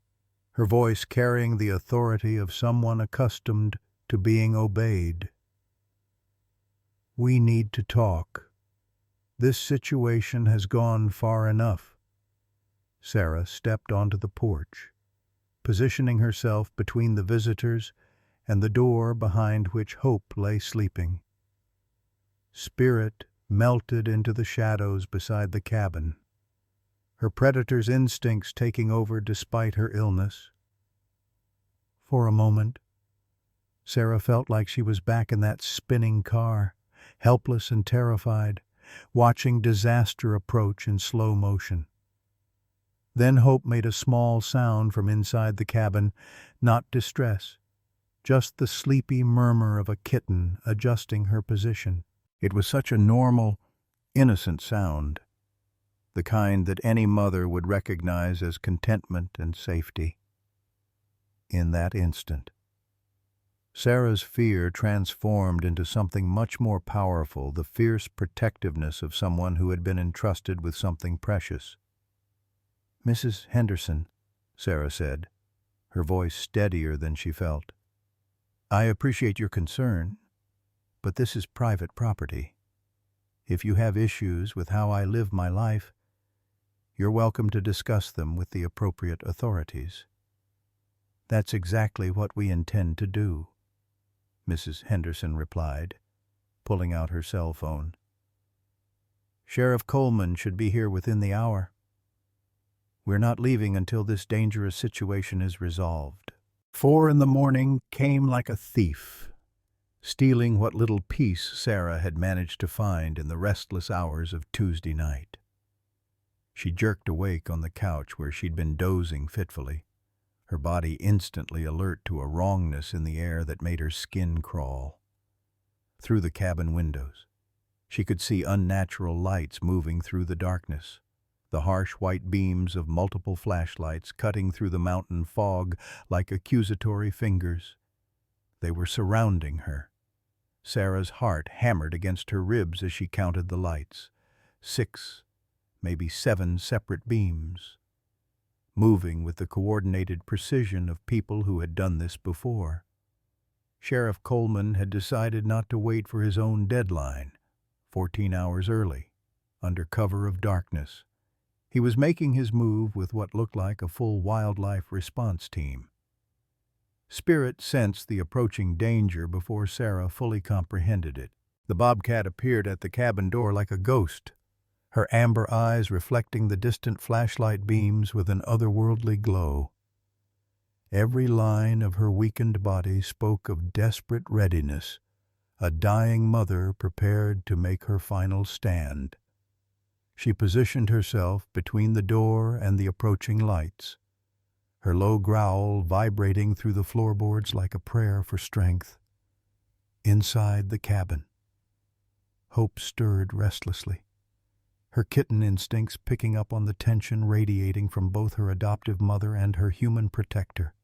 her voice carrying the authority of someone accustomed to being obeyed. "We need to talk. This situation has gone far enough." Sarah stepped onto the porch, positioning herself between the visitors and the door behind which Hope lay sleeping. Spirit melted into the shadows beside the cabin, her predator's instincts taking over despite her illness. For a moment, Sarah felt like she was back in that spinning car, helpless and terrified, watching disaster approach in slow motion. Then Hope made a small sound from inside the cabin, not distress, just the sleepy murmur of a kitten adjusting her position. It was such a normal, innocent sound, the kind that any mother would recognize as contentment and safety. In that instant, Sarah's fear transformed into something much more powerful, the fierce protectiveness of someone who had been entrusted with something precious. "Mrs. Henderson," Sarah said, her voice steadier than she felt, "I appreciate your concern, but this is private property. If you have issues with how I live my life, you're welcome to discuss them with the appropriate authorities." "That's exactly what we intend to do," Mrs. Henderson replied, pulling out her cell phone. "Sheriff Coleman should be here within the hour. We're not leaving until this dangerous situation is resolved." 4 a.m. came like a thief, stealing what little peace Sarah had managed to find in the restless hours of Tuesday night. She jerked awake on the couch where she'd been dozing fitfully, her body instantly alert to a wrongness in the air that made her skin crawl. Through the cabin windows, she could see unnatural lights moving through the darkness, the harsh white beams of multiple flashlights cutting through the mountain fog like accusatory fingers. They were surrounding her. Sarah's heart hammered against her ribs as she counted the lights. 6, maybe 7 separate beams, moving with the coordinated precision of people who had done this before. Sheriff Coleman had decided not to wait for his own deadline, 14 hours early, under cover of darkness. He was making his move with what looked like a full wildlife response team. Spirit sensed the approaching danger before Sarah fully comprehended it. The Bobcat appeared at the cabin door like a ghost, her amber eyes reflecting the distant flashlight beams with an otherworldly glow. Every line of her weakened body spoke of desperate readiness, a dying mother prepared to make her final stand. She positioned herself between the door and the approaching lights, her low growl vibrating through the floorboards like a prayer for strength. Inside the cabin, Hope stirred restlessly, her kitten instincts picking up on the tension radiating from both her adoptive mother and her human protector.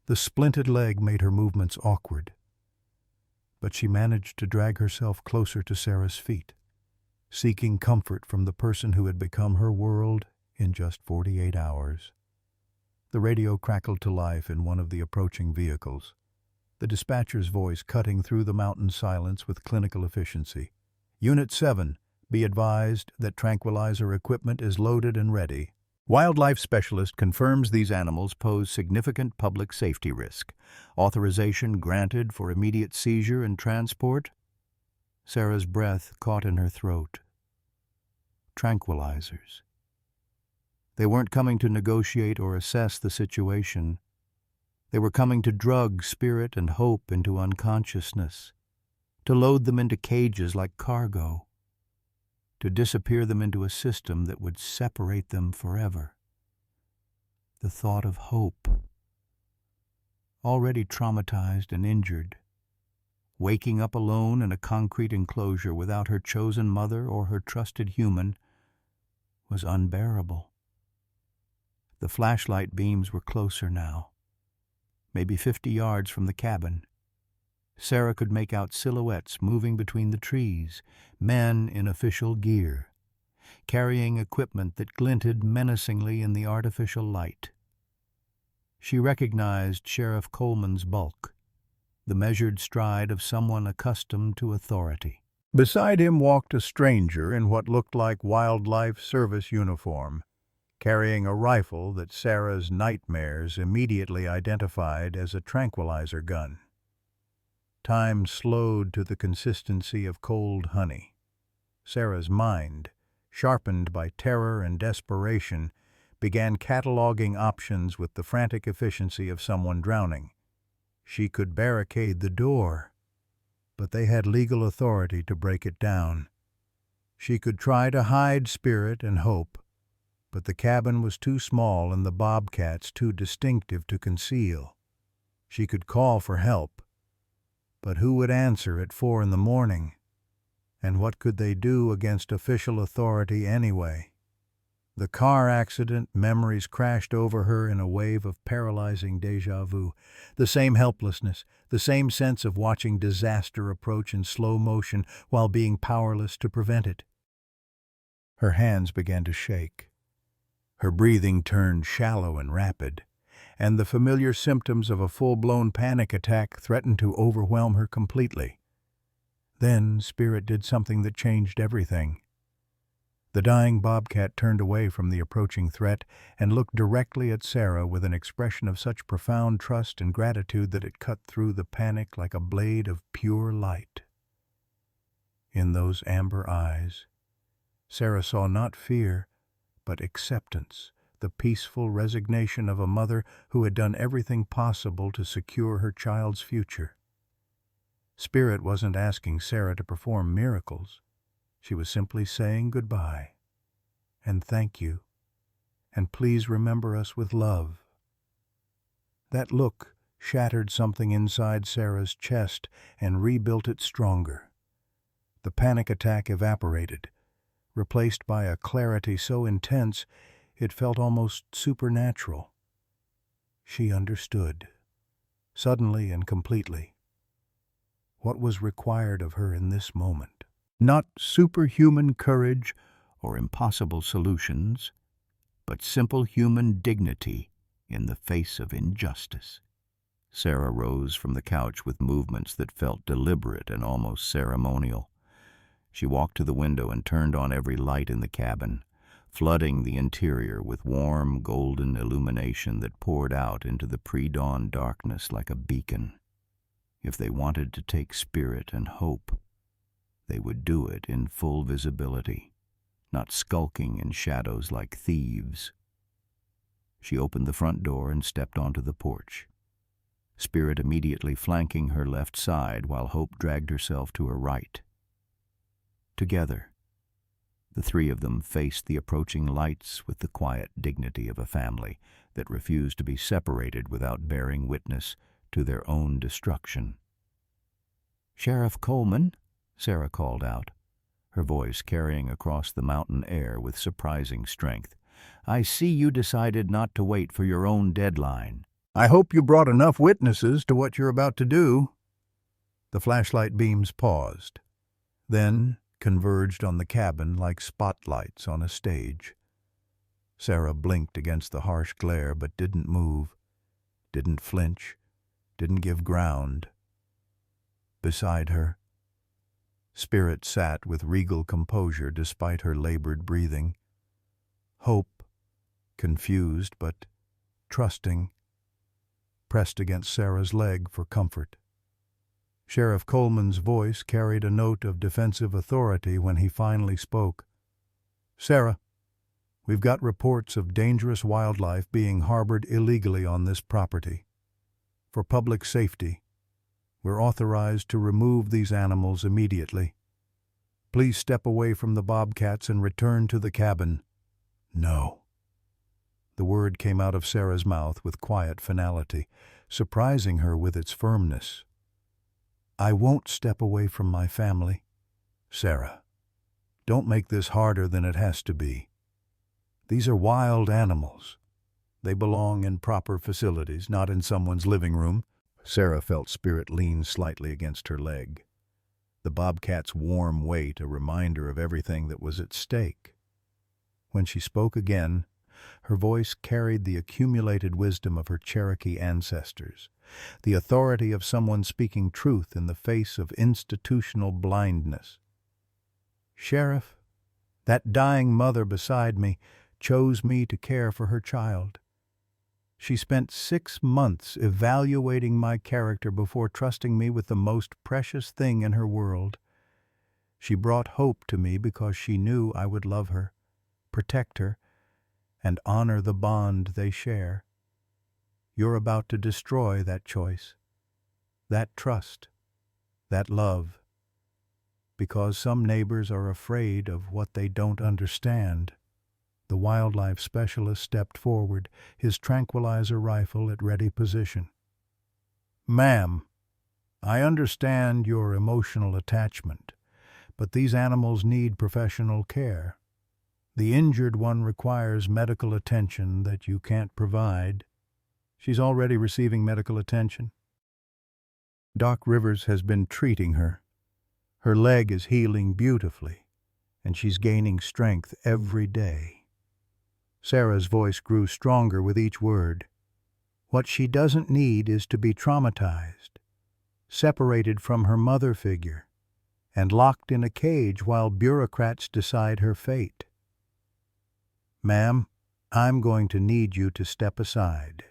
The splinted leg made her movements awkward, but she managed to drag herself closer to Sarah's feet, seeking comfort from the person who had become her world in just 48 hours. The radio crackled to life in one of the approaching vehicles, the dispatcher's voice cutting through the mountain silence with clinical efficiency. "Unit 7, be advised that tranquilizer equipment is loaded and ready. Wildlife specialist confirms these animals pose significant public safety risk. Authorization granted for immediate seizure and transport." Sarah's breath caught in her throat. Tranquilizers. They weren't coming to negotiate or assess the situation. They were coming to drug Spirit and Hope into unconsciousness, to load them into cages like cargo, to disappear them into a system that would separate them forever. The thought of Hope, already traumatized and injured, Waking up alone in a concrete enclosure without her chosen mother or her trusted human was unbearable. The flashlight beams were closer now, maybe 50 yards from the cabin. Sarah could make out silhouettes moving between the trees, men in official gear, carrying equipment that glinted menacingly in the artificial light. She recognized Sheriff Coleman's bulk, the measured stride of someone accustomed to authority. Beside him walked a stranger in what looked like wildlife service uniform, carrying a rifle that Sarah's nightmares immediately identified as a tranquilizer gun. Time slowed to the consistency of cold honey. Sarah's mind, sharpened by terror and desperation, began cataloging options with the frantic efficiency of someone drowning. She could barricade the door, but they had legal authority to break it down. She could try to hide Spirit and Hope, but the cabin was too small and the Bobcats too distinctive to conceal. She could call for help, but who would answer at 4 a.m? And what could they do against official authority anyway? The car accident memories crashed over her in a wave of paralyzing déjà vu. The same helplessness, the same sense of watching disaster approach in slow motion while being powerless to prevent it. Her hands began to shake. Her breathing turned shallow and rapid, and the familiar symptoms of a full-blown panic attack threatened to overwhelm her completely. Then Spirit did something that changed everything. The dying Bobcat turned away from the approaching threat and looked directly at Sarah with an expression of such profound trust and gratitude that it cut through the panic like a blade of pure light. In those amber eyes, Sarah saw not fear, but acceptance, the peaceful resignation of a mother who had done everything possible to secure her child's future. Spirit wasn't asking Sarah to perform miracles. She was simply saying goodbye, and thank you, and please remember us with love. That look shattered something inside Sarah's chest and rebuilt it stronger. The panic attack evaporated, replaced by a clarity so intense it felt almost supernatural. She understood, suddenly and completely, what was required of her in this moment. Not superhuman courage or impossible solutions, but simple human dignity in the face of injustice. Sarah rose from the couch with movements that felt deliberate and almost ceremonial. She walked to the window and turned on every light in the cabin, flooding the interior with warm, golden illumination that poured out into the pre-dawn darkness like a beacon. If they wanted to take Spirit and Hope, they would do it in full visibility, not skulking in shadows like thieves. She opened the front door and stepped onto the porch, Spirit immediately flanking her left side while Hope dragged herself to her right. Together, the three of them faced the approaching lights with the quiet dignity of a family that refused to be separated without bearing witness to their own destruction. "Sheriff Coleman," Sarah called out, her voice carrying across the mountain air with surprising strength, "I see you decided not to wait for your own deadline." "I hope you brought enough witnesses to what you're about to do." The flashlight beams paused, then converged on the cabin like spotlights on a stage. Sarah blinked against the harsh glare but didn't move, didn't flinch, didn't give ground. Beside her, Spirit sat with regal composure despite her labored breathing. Hope, confused but trusting, pressed against Sarah's leg for comfort. Sheriff Coleman's voice carried a note of defensive authority when he finally spoke. "Sarah, we've got reports of dangerous wildlife being harbored illegally on this property. For public safety, we're authorized to remove these animals immediately. Please step away from the Bobcats and return to the cabin." "No." The word came out of Sarah's mouth with quiet finality, surprising her with its firmness. I won't step away from my family. Sarah, don't make this harder than it has to be. These are wild animals. They belong in proper facilities, not in someone's living room. Sarah felt Spirit lean slightly against her leg, the bobcat's warm weight a reminder of everything that was at stake. When she spoke again, her voice carried the accumulated wisdom of her Cherokee ancestors, the authority of someone speaking truth in the face of institutional blindness. Sheriff, that dying mother beside me chose me to care for her child. She spent 6 months evaluating my character before trusting me with the most precious thing in her world. She brought hope to me because she knew I would love her, protect her, and honor the bond they share. You're about to destroy that choice, that trust, that love, because some neighbors are afraid of what they don't understand. The wildlife specialist stepped forward, his tranquilizer rifle at ready position. Ma'am, I understand your emotional attachment, but these animals need professional care. The injured one requires medical attention that you can't provide. She's already receiving medical attention. Doc Rivers has been treating her. Her leg is healing beautifully, and she's gaining strength every day. Sarah's voice grew stronger with each word. What she doesn't need is to be traumatized, separated from her mother figure, and locked in a cage while bureaucrats decide her fate. Ma'am, I'm going to need you to step aside.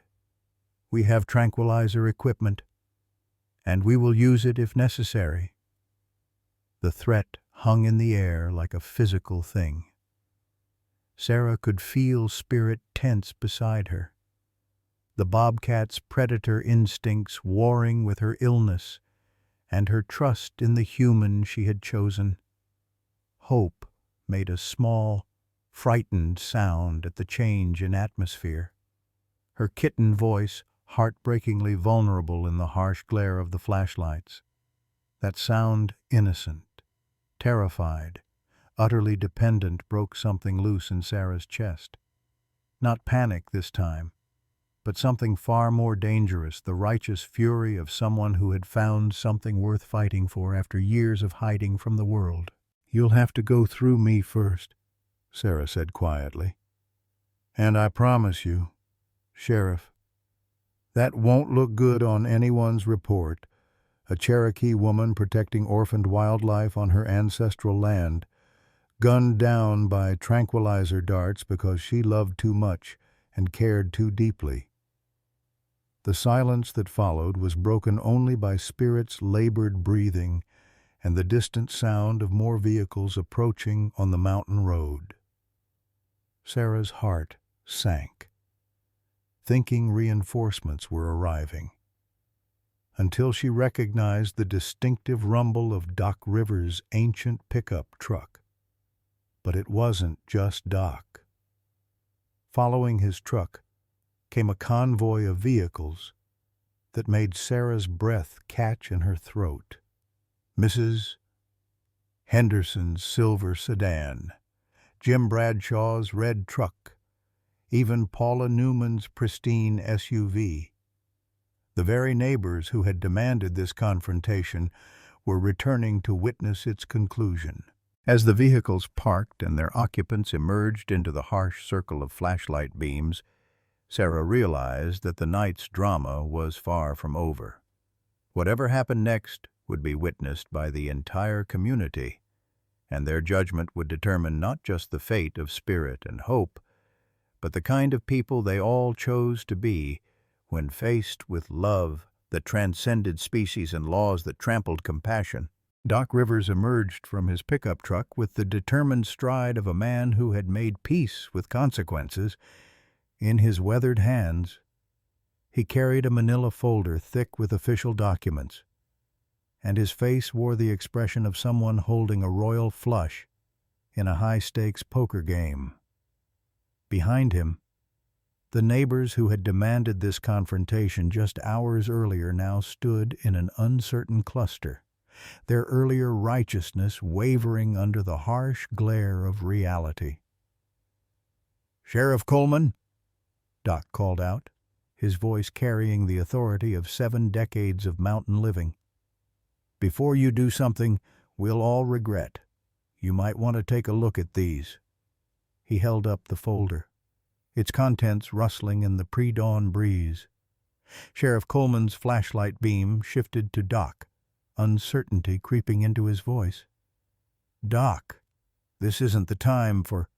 We have tranquilizer equipment, and we will use it if necessary. The threat hung in the air like a physical thing. Sarah could feel Spirit tense beside her, the bobcat's predator instincts warring with her illness and her trust in the human she had chosen. Hope made a small, frightened sound at the change in atmosphere, her kitten voice heartbreakingly vulnerable in the harsh glare of the flashlights. That sound, innocent, terrified, utterly dependent, broke something loose in Sarah's chest. Not panic this time, but something far more dangerous, the righteous fury of someone who had found something worth fighting for after years of hiding from the world. You'll have to go through me first, Sarah said quietly. And I promise you, Sheriff, that won't look good on anyone's report. A Cherokee woman protecting orphaned wildlife on her ancestral land, gunned down by tranquilizer darts because she loved too much and cared too deeply. The silence that followed was broken only by Spirit's labored breathing and the distant sound of more vehicles approaching on the mountain road. Sarah's heart sank, thinking reinforcements were arriving, until she recognized the distinctive rumble of Doc Rivers' ancient pickup truck. But it wasn't just Doc. Following his truck came a convoy of vehicles that made Sarah's breath catch in her throat. Mrs. Henderson's silver sedan, Jim Bradshaw's red truck, even Paula Newman's pristine SUV. The very neighbors who had demanded this confrontation were returning to witness its conclusion. As the vehicles parked and their occupants emerged into the harsh circle of flashlight beams, Sarah realized that the night's drama was far from over. Whatever happened next would be witnessed by the entire community, and their judgment would determine not just the fate of Spirit and Hope, but the kind of people they all chose to be when faced with love that transcended species and laws that trampled compassion. Doc Rivers emerged from his pickup truck with the determined stride of a man who had made peace with consequences. In his weathered hands, he carried a manila folder thick with official documents, and his face wore the expression of someone holding a royal flush in a high-stakes poker game. Behind him, The neighbors who had demanded this confrontation just hours earlier now stood in an uncertain cluster, their earlier righteousness wavering under the harsh glare of reality. "Sheriff Coleman," Doc called out, his voice carrying the authority of 7 decades of mountain living. "Before you do something we'll all regret, you might want to take a look at these." He held up the folder, its contents rustling in the pre-dawn breeze. Sheriff Coleman's flashlight beam shifted to Doc, uncertainty creeping into his voice. "Doc, this isn't the time for—"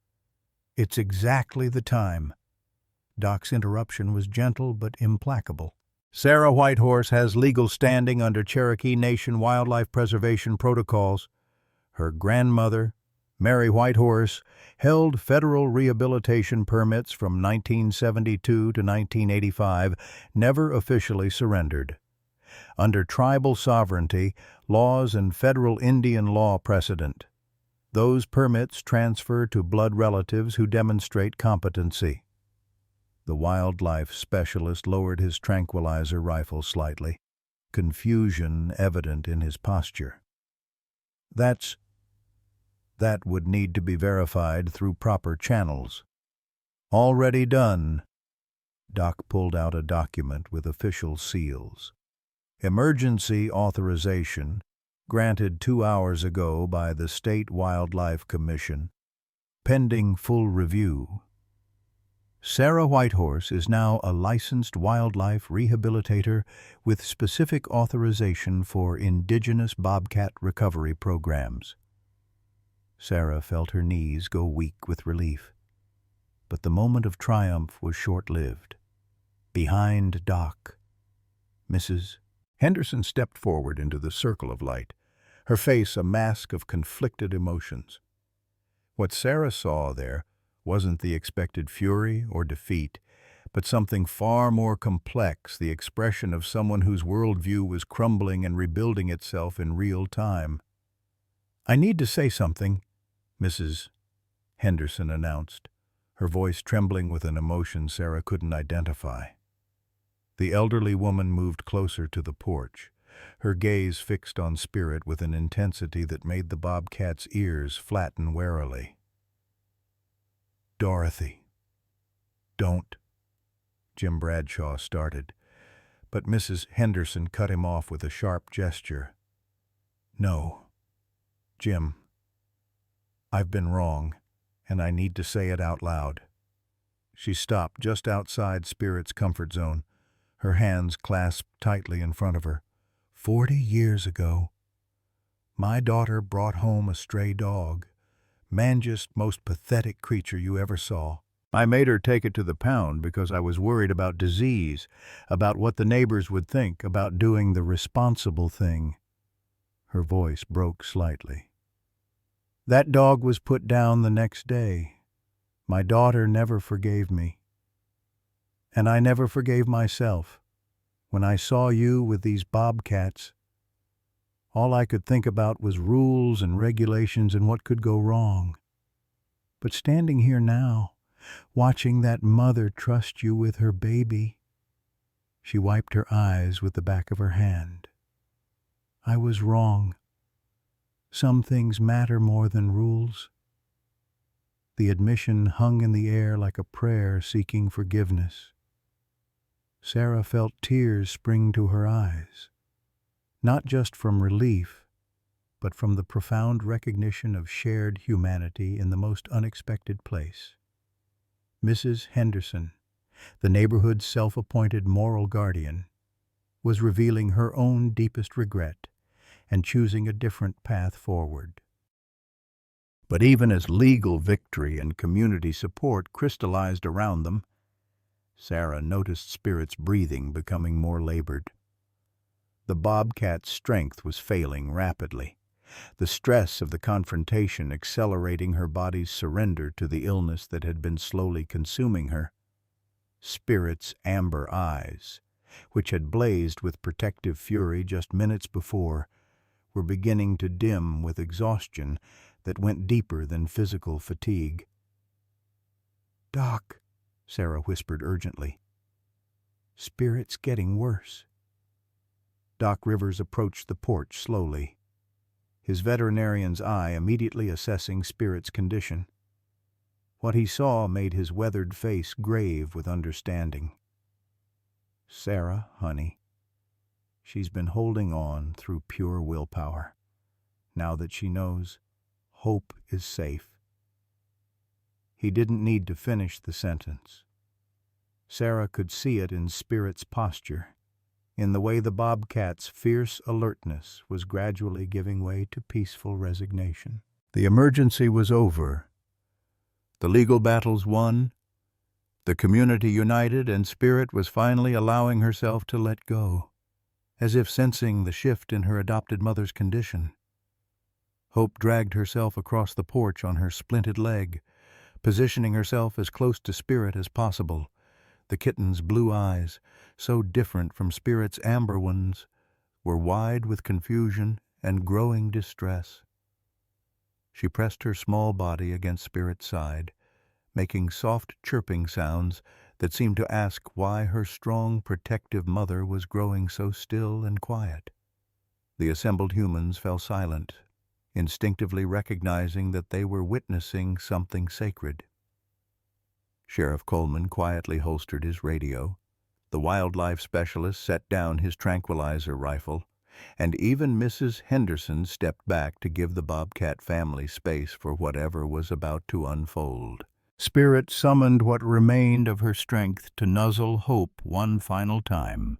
"It's exactly the time." Doc's interruption was gentle but implacable. "Sarah Whitehorse has legal standing under Cherokee Nation wildlife preservation protocols. Her grandmother, Mary Whitehorse, held federal rehabilitation permits from 1972 to 1985, never officially surrendered. Under tribal sovereignty, laws and federal Indian law precedent. Those permits transfer to blood relatives who demonstrate competency." The wildlife specialist lowered his tranquilizer rifle slightly, confusion evident in his posture. That would need to be verified through proper channels." "Already done." Doc pulled out a document with official seals. "Emergency authorization, granted 2 hours ago by the State Wildlife Commission. Pending full review. Sarah Whitehorse is now a licensed wildlife rehabilitator with specific authorization for indigenous bobcat recovery programs." Sarah felt her knees go weak with relief. But the moment of triumph was short-lived. Behind Doc, Mrs. Henderson stepped forward into the circle of light, her face a mask of conflicted emotions. What Sarah saw there wasn't the expected fury or defeat, but something far more complex, the expression of someone whose worldview was crumbling and rebuilding itself in real time. "I need to say something," Mrs. Henderson announced, her voice trembling with an emotion Sarah couldn't identify. The elderly woman moved closer to the porch, her gaze fixed on Spirit with an intensity that made the bobcat's ears flatten warily. "Dorothy, don't," Jim Bradshaw started, but Mrs. Henderson cut him off with a sharp gesture. "No, Jim, I've been wrong, and I need to say it out loud." She stopped just outside Spirit's comfort zone, her hands clasped tightly in front of her. 40 years ago, my daughter brought home a stray dog, mangiest, most pathetic creature you ever saw. I made her take it to the pound because I was worried about disease, about what the neighbors would think, about doing the responsible thing." Her voice broke slightly. "That dog was put down the next day. My daughter never forgave me. And I never forgave myself. When I saw you with these bobcats, all I could think about was rules and regulations and what could go wrong. But standing here now, watching that mother trust you with her baby," she wiped her eyes with the back of her hand. "I was wrong. Some things matter more than rules." The admission hung in the air like a prayer seeking forgiveness. Sarah felt tears spring to her eyes, not just from relief, but from the profound recognition of shared humanity in the most unexpected place. Mrs. Henderson, the neighborhood's self-appointed moral guardian, was revealing her own deepest regret and choosing a different path forward. But even as legal victory and community support crystallized around them, Sarah noticed Spirit's breathing becoming more labored. The bobcat's strength was failing rapidly, the stress of the confrontation accelerating her body's surrender to the illness that had been slowly consuming her. Spirit's amber eyes, which had blazed with protective fury just minutes before, were beginning to dim with exhaustion that went deeper than physical fatigue. "Doc," Sarah whispered urgently. "Spirit's getting worse." Doc Rivers approached the porch slowly, his veterinarian's eye immediately assessing Spirit's condition. What he saw made his weathered face grave with understanding. "Sarah, honey, she's been holding on through pure willpower. Now that she knows, hope is safe." He didn't need to finish the sentence. Sarah could see it in Spirit's posture, in the way the bobcat's fierce alertness was gradually giving way to peaceful resignation. The emergency was over. The legal battles won. The community united, and Spirit was finally allowing herself to let go, as if sensing the shift in her adopted mother's condition. Hope dragged herself across the porch on her splinted leg, positioning herself as close to Spirit as possible. The kitten's blue eyes, so different from Spirit's amber ones, were wide with confusion and growing distress. She pressed her small body against Spirit's side, making soft chirping sounds that seemed to ask why her strong, protective mother was growing so still and quiet. The assembled humans fell silent, instinctively recognizing that they were witnessing something sacred. Sheriff Coleman quietly holstered his radio. The wildlife specialist set down his tranquilizer rifle, and even Mrs. Henderson stepped back to give the Bobcat family space for whatever was about to unfold. Spirit summoned what remained of her strength to nuzzle Hope one final time,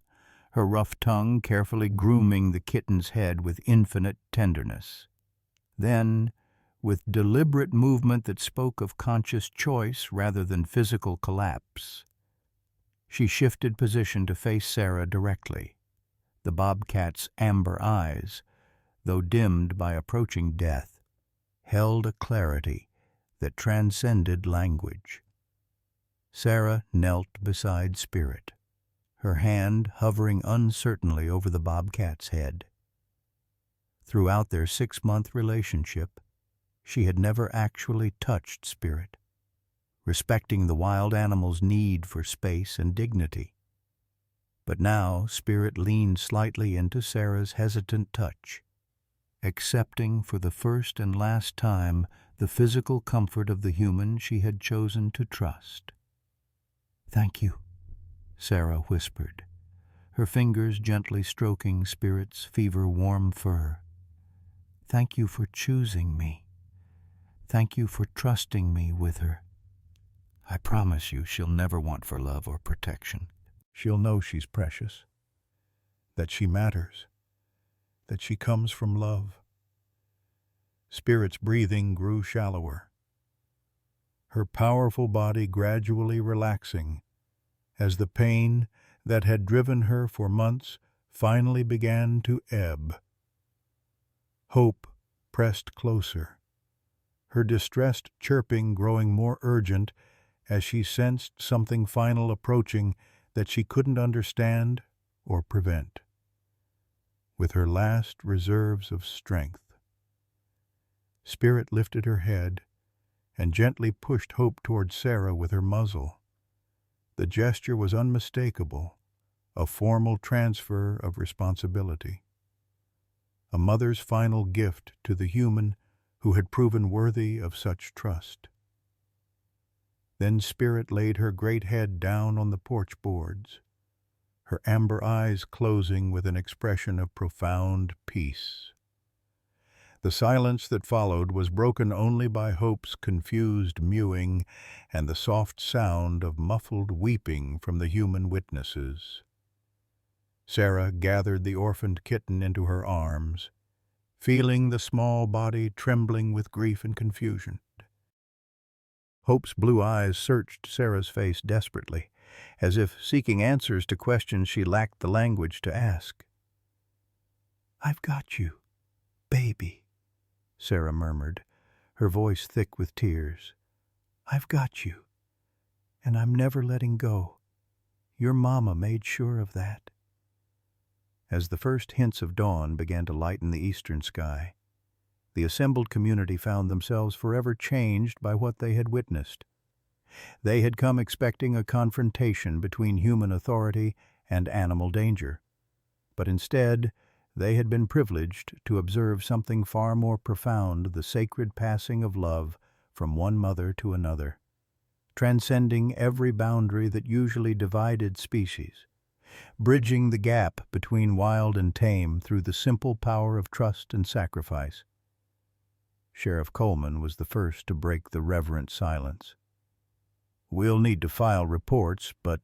her rough tongue carefully grooming the kitten's head with infinite tenderness. Then, with deliberate movement that spoke of conscious choice rather than physical collapse, she shifted position to face Sarah directly. The bobcat's amber eyes, though dimmed by approaching death, held a clarity that transcended language. Sarah knelt beside Spirit, her hand hovering uncertainly over the bobcat's head. Throughout their 6-month relationship, she had never actually touched Spirit, respecting the wild animal's need for space and dignity. But now Spirit leaned slightly into Sarah's hesitant touch, accepting for the first and last time the physical comfort of the human she had chosen to trust. "Thank you," Sarah whispered, her fingers gently stroking Spirit's fever-warm fur. "Thank you for choosing me. Thank you for trusting me with her. I promise you she'll never want for love or protection. She'll know she's precious, that she matters, that she comes from love." Spirit's breathing grew shallower, her powerful body gradually relaxing as the pain that had driven her for months finally began to ebb. Hope pressed closer, her distressed chirping growing more urgent as she sensed something final approaching that she couldn't understand or prevent. With her last reserves of strength, Spirit lifted her head and gently pushed Hope toward Sarah with her muzzle. The gesture was unmistakable, a formal transfer of responsibility. A mother's final gift to the human who had proven worthy of such trust. Then Spirit laid her great head down on the porch boards, her amber eyes closing with an expression of profound peace. The silence that followed was broken only by Hope's confused mewing and the soft sound of muffled weeping from the human witnesses. Sarah gathered the orphaned kitten into her arms, feeling the small body trembling with grief and confusion. Hope's blue eyes searched Sarah's face desperately, as if seeking answers to questions she lacked the language to ask. "I've got you, baby," Sarah murmured, her voice thick with tears. "I've got you, and I'm never letting go. Your mama made sure of that." As the first hints of dawn began to lighten the eastern sky, the assembled community found themselves forever changed by what they had witnessed. They had come expecting a confrontation between human authority and animal danger. But instead, they had been privileged to observe something far more profound, the sacred passing of love from one mother to another, transcending every boundary that usually divided species, bridging the gap between wild and tame through the simple power of trust and sacrifice. Sheriff Coleman was the first to break the reverent silence. "We'll need to file reports, but—"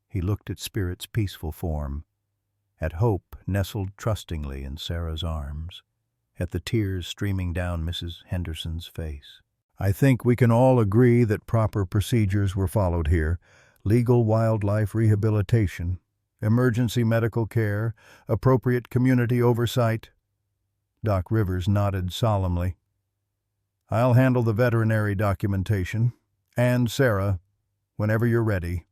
He looked at Spirit's peaceful form, at Hope nestled trustingly in Sarah's arms, at the tears streaming down Mrs. Henderson's face. "I think we can all agree that proper procedures were followed here. Legal wildlife rehabilitation, emergency medical care, appropriate community oversight." Doc Rivers nodded solemnly. "I'll handle the veterinary documentation. And, Sarah, whenever you're ready,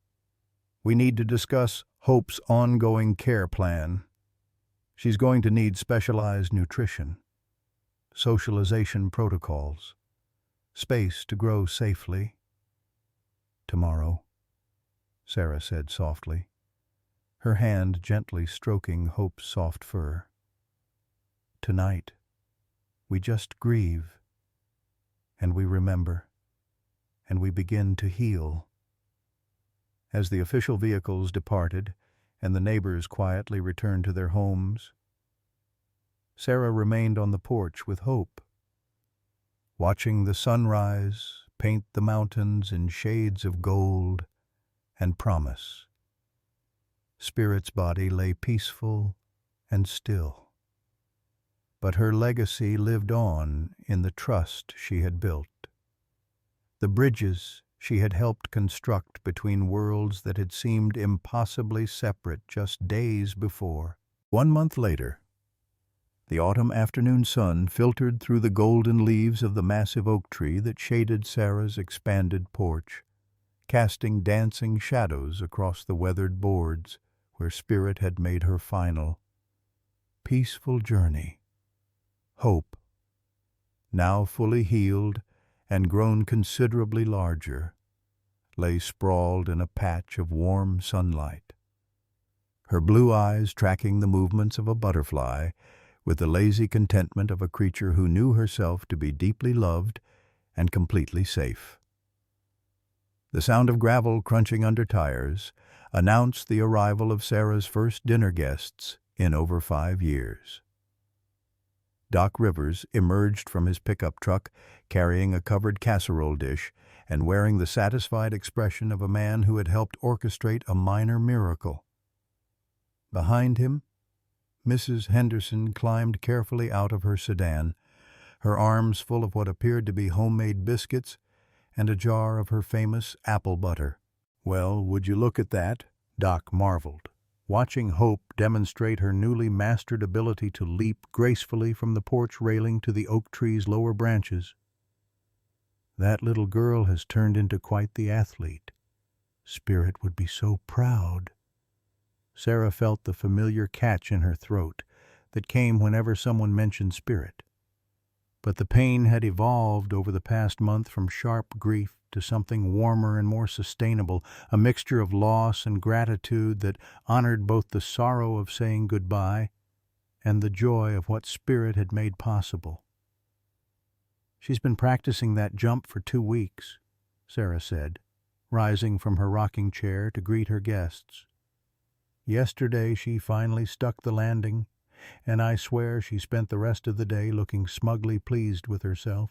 we need to discuss Hope's ongoing care plan. She's going to need specialized nutrition, socialization protocols, space to grow safely." "Tomorrow," Sarah said softly, her hand gently stroking Hope's soft fur. "Tonight, we just grieve, and we remember, and we begin to heal." As the official vehicles departed and the neighbors quietly returned to their homes, Sarah remained on the porch with Hope, watching the sunrise paint the mountains in shades of gold and promise. Spirit's body lay peaceful and still, but her legacy lived on in the trust she had built, the bridges she had helped construct between worlds that had seemed impossibly separate just days before. 1 month later, the autumn afternoon sun filtered through the golden leaves of the massive oak tree that shaded Sarah's expanded porch, casting dancing shadows across the weathered boards where Spirit had made her final, peaceful journey. Hope, now fully healed and grown considerably larger, lay sprawled in a patch of warm sunlight, her blue eyes tracking the movements of a butterfly with the lazy contentment of a creature who knew herself to be deeply loved and completely safe. The sound of gravel crunching under tires announced the arrival of Sarah's first dinner guests in over 5 years. Doc Rivers emerged from his pickup truck carrying a covered casserole dish and wearing the satisfied expression of a man who had helped orchestrate a minor miracle. Behind him, Mrs. Henderson climbed carefully out of her sedan, her arms full of what appeared to be homemade biscuits and a jar of her famous apple butter. "Well, would you look at that?" Doc marveled, watching Hope demonstrate her newly mastered ability to leap gracefully from the porch railing to the oak tree's lower branches. "That little girl has turned into quite the athlete. Spirit would be so proud." Sarah felt the familiar catch in her throat that came whenever someone mentioned Spirit. But the pain had evolved over the past month from sharp grief to something warmer and more sustainable, a mixture of loss and gratitude that honored both the sorrow of saying goodbye and the joy of what Spirit had made possible. "She's been practicing that jump for 2 weeks," Sarah said, rising from her rocking chair to greet her guests. "Yesterday she finally stuck the landing, and I swear she spent the rest of the day looking smugly pleased with herself."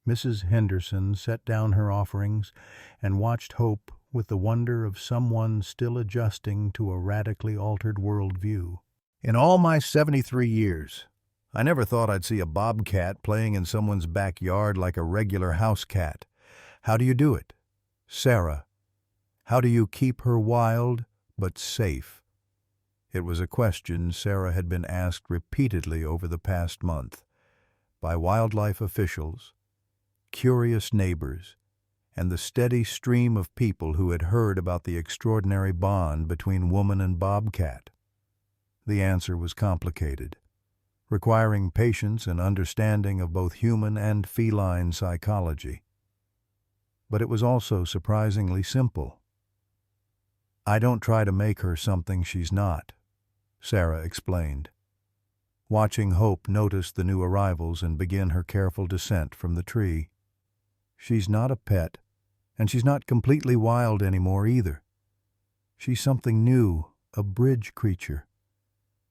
Mrs. Henderson set down her offerings and watched Hope with the wonder of someone still adjusting to a radically altered worldview. "In all my 73 years, I never thought I'd see a bobcat playing in someone's backyard like a regular house cat. How do you do it? Sarah, how do you keep her wild but safe?" It was a question Sarah had been asked repeatedly over the past month by wildlife officials, curious neighbors, and the steady stream of people who had heard about the extraordinary bond between woman and bobcat. The answer was complicated, requiring patience and understanding of both human and feline psychology. but it was also surprisingly simple. "I don't try to make her something she's not," Sarah explained, watching Hope notice the new arrivals and begin her careful descent from the tree. "She's not a pet, and she's not completely wild anymore either. She's something new, a bridge creature,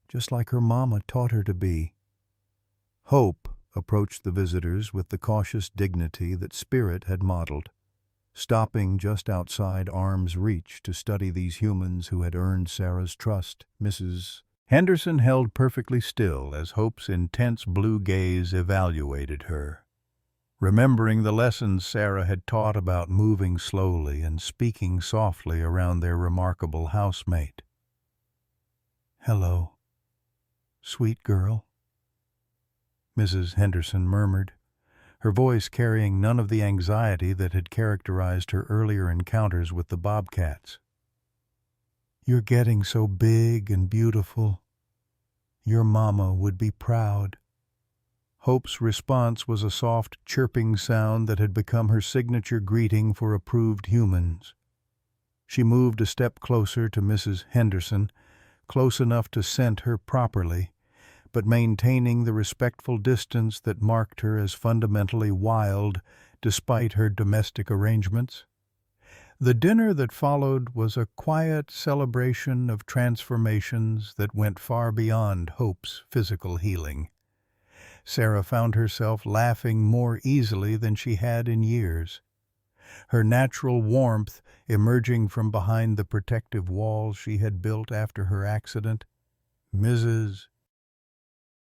just like her mama taught her to be." Hope approached the visitors with the cautious dignity that Spirit had modeled, stopping just outside arm's reach to study these humans who had earned Sarah's trust. Mrs. Henderson held perfectly still as Hope's intense blue gaze evaluated her, remembering the lessons Sarah had taught about moving slowly and speaking softly around their remarkable housemate. "Hello, sweet girl," Mrs. Henderson murmured, her voice carrying none of the anxiety that had characterized her earlier encounters with the Bobcats. "You're getting so big and beautiful. Your mama would be proud." Hope's response was a soft, chirping sound that had become her signature greeting for approved humans. She moved a step closer to Mrs. Henderson, close enough to scent her properly, but maintaining the respectful distance that marked her as fundamentally wild despite her domestic arrangements. The dinner that followed was a quiet celebration of transformations that went far beyond Hope's physical healing. Sarah found herself laughing more easily than she had in years, her natural warmth emerging from behind the protective walls she had built after her accident. Mrs.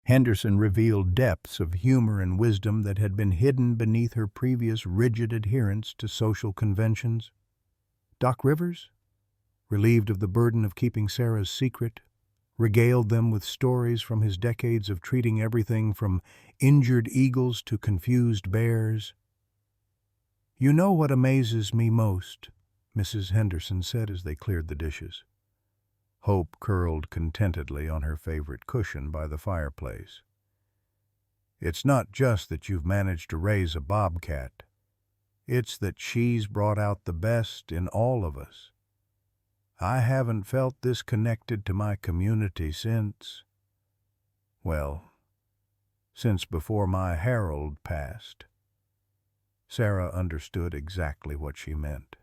Henderson revealed depths of humor and wisdom that had been hidden beneath her previous rigid adherence to social conventions. Doc Rivers, relieved of the burden of keeping Sarah's secret, regaled them with stories from his decades of treating everything from injured eagles to confused bears. "You know what amazes me most," Mrs. Henderson said as they cleared the dishes. Hope curled contentedly on her favorite cushion by the fireplace. "It's not just that you've managed to raise a bobcat. It's that she's brought out the best in all of us. I haven't felt this connected to my community since before my Harold passed." Sarah understood exactly what she meant.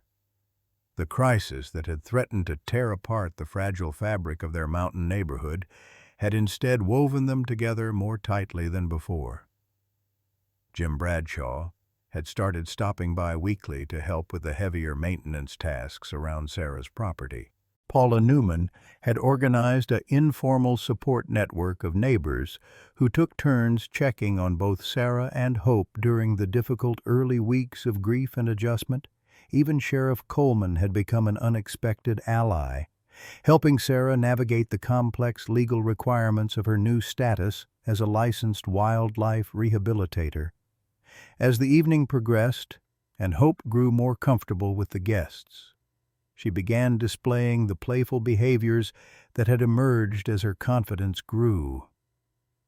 The crisis that had threatened to tear apart the fragile fabric of their mountain neighborhood had instead woven them together more tightly than before. Jim Bradshaw had started stopping by weekly to help with the heavier maintenance tasks around Sarah's property. Paula Newman had organized an informal support network of neighbors who took turns checking on both Sarah and Hope during the difficult early weeks of grief and adjustment. Even Sheriff Coleman had become an unexpected ally, helping Sarah navigate the complex legal requirements of her new status as a licensed wildlife rehabilitator. As the evening progressed and Hope grew more comfortable with the guests, she began displaying the playful behaviors that had emerged as her confidence grew.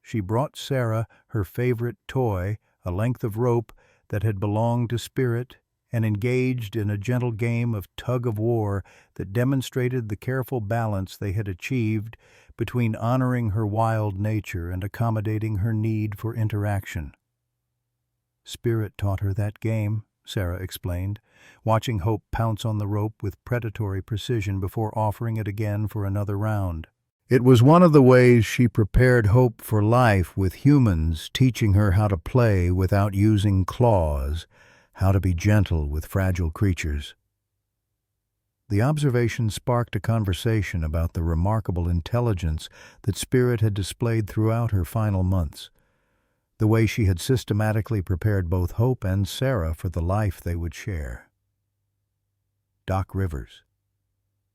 She brought Sarah her favorite toy, a length of rope that had belonged to Spirit, and engaged in a gentle game of tug-of-war that demonstrated the careful balance they had achieved between honoring her wild nature and accommodating her need for interaction. "Spirit taught her that game," Sarah explained, watching Hope pounce on the rope with predatory precision before offering it again for another round. It was one of the ways she prepared Hope for life with humans, teaching her how to play without using claws, how to be gentle with fragile creatures. The observation sparked a conversation about the remarkable intelligence that Spirit had displayed throughout her final months, the way she had systematically prepared both Hope and Sarah for the life they would share. Doc Rivers,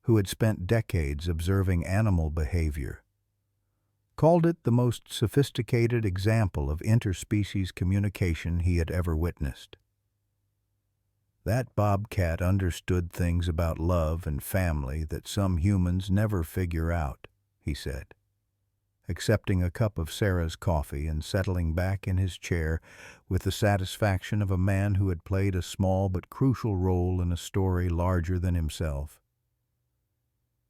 who had spent decades observing animal behavior, called it the most sophisticated example of interspecies communication he had ever witnessed. "That bobcat understood things about love and family that some humans never figure out," he said. accepting a cup of Sarah's coffee and settling back in his chair with the satisfaction of a man who had played a small but crucial role in a story larger than himself.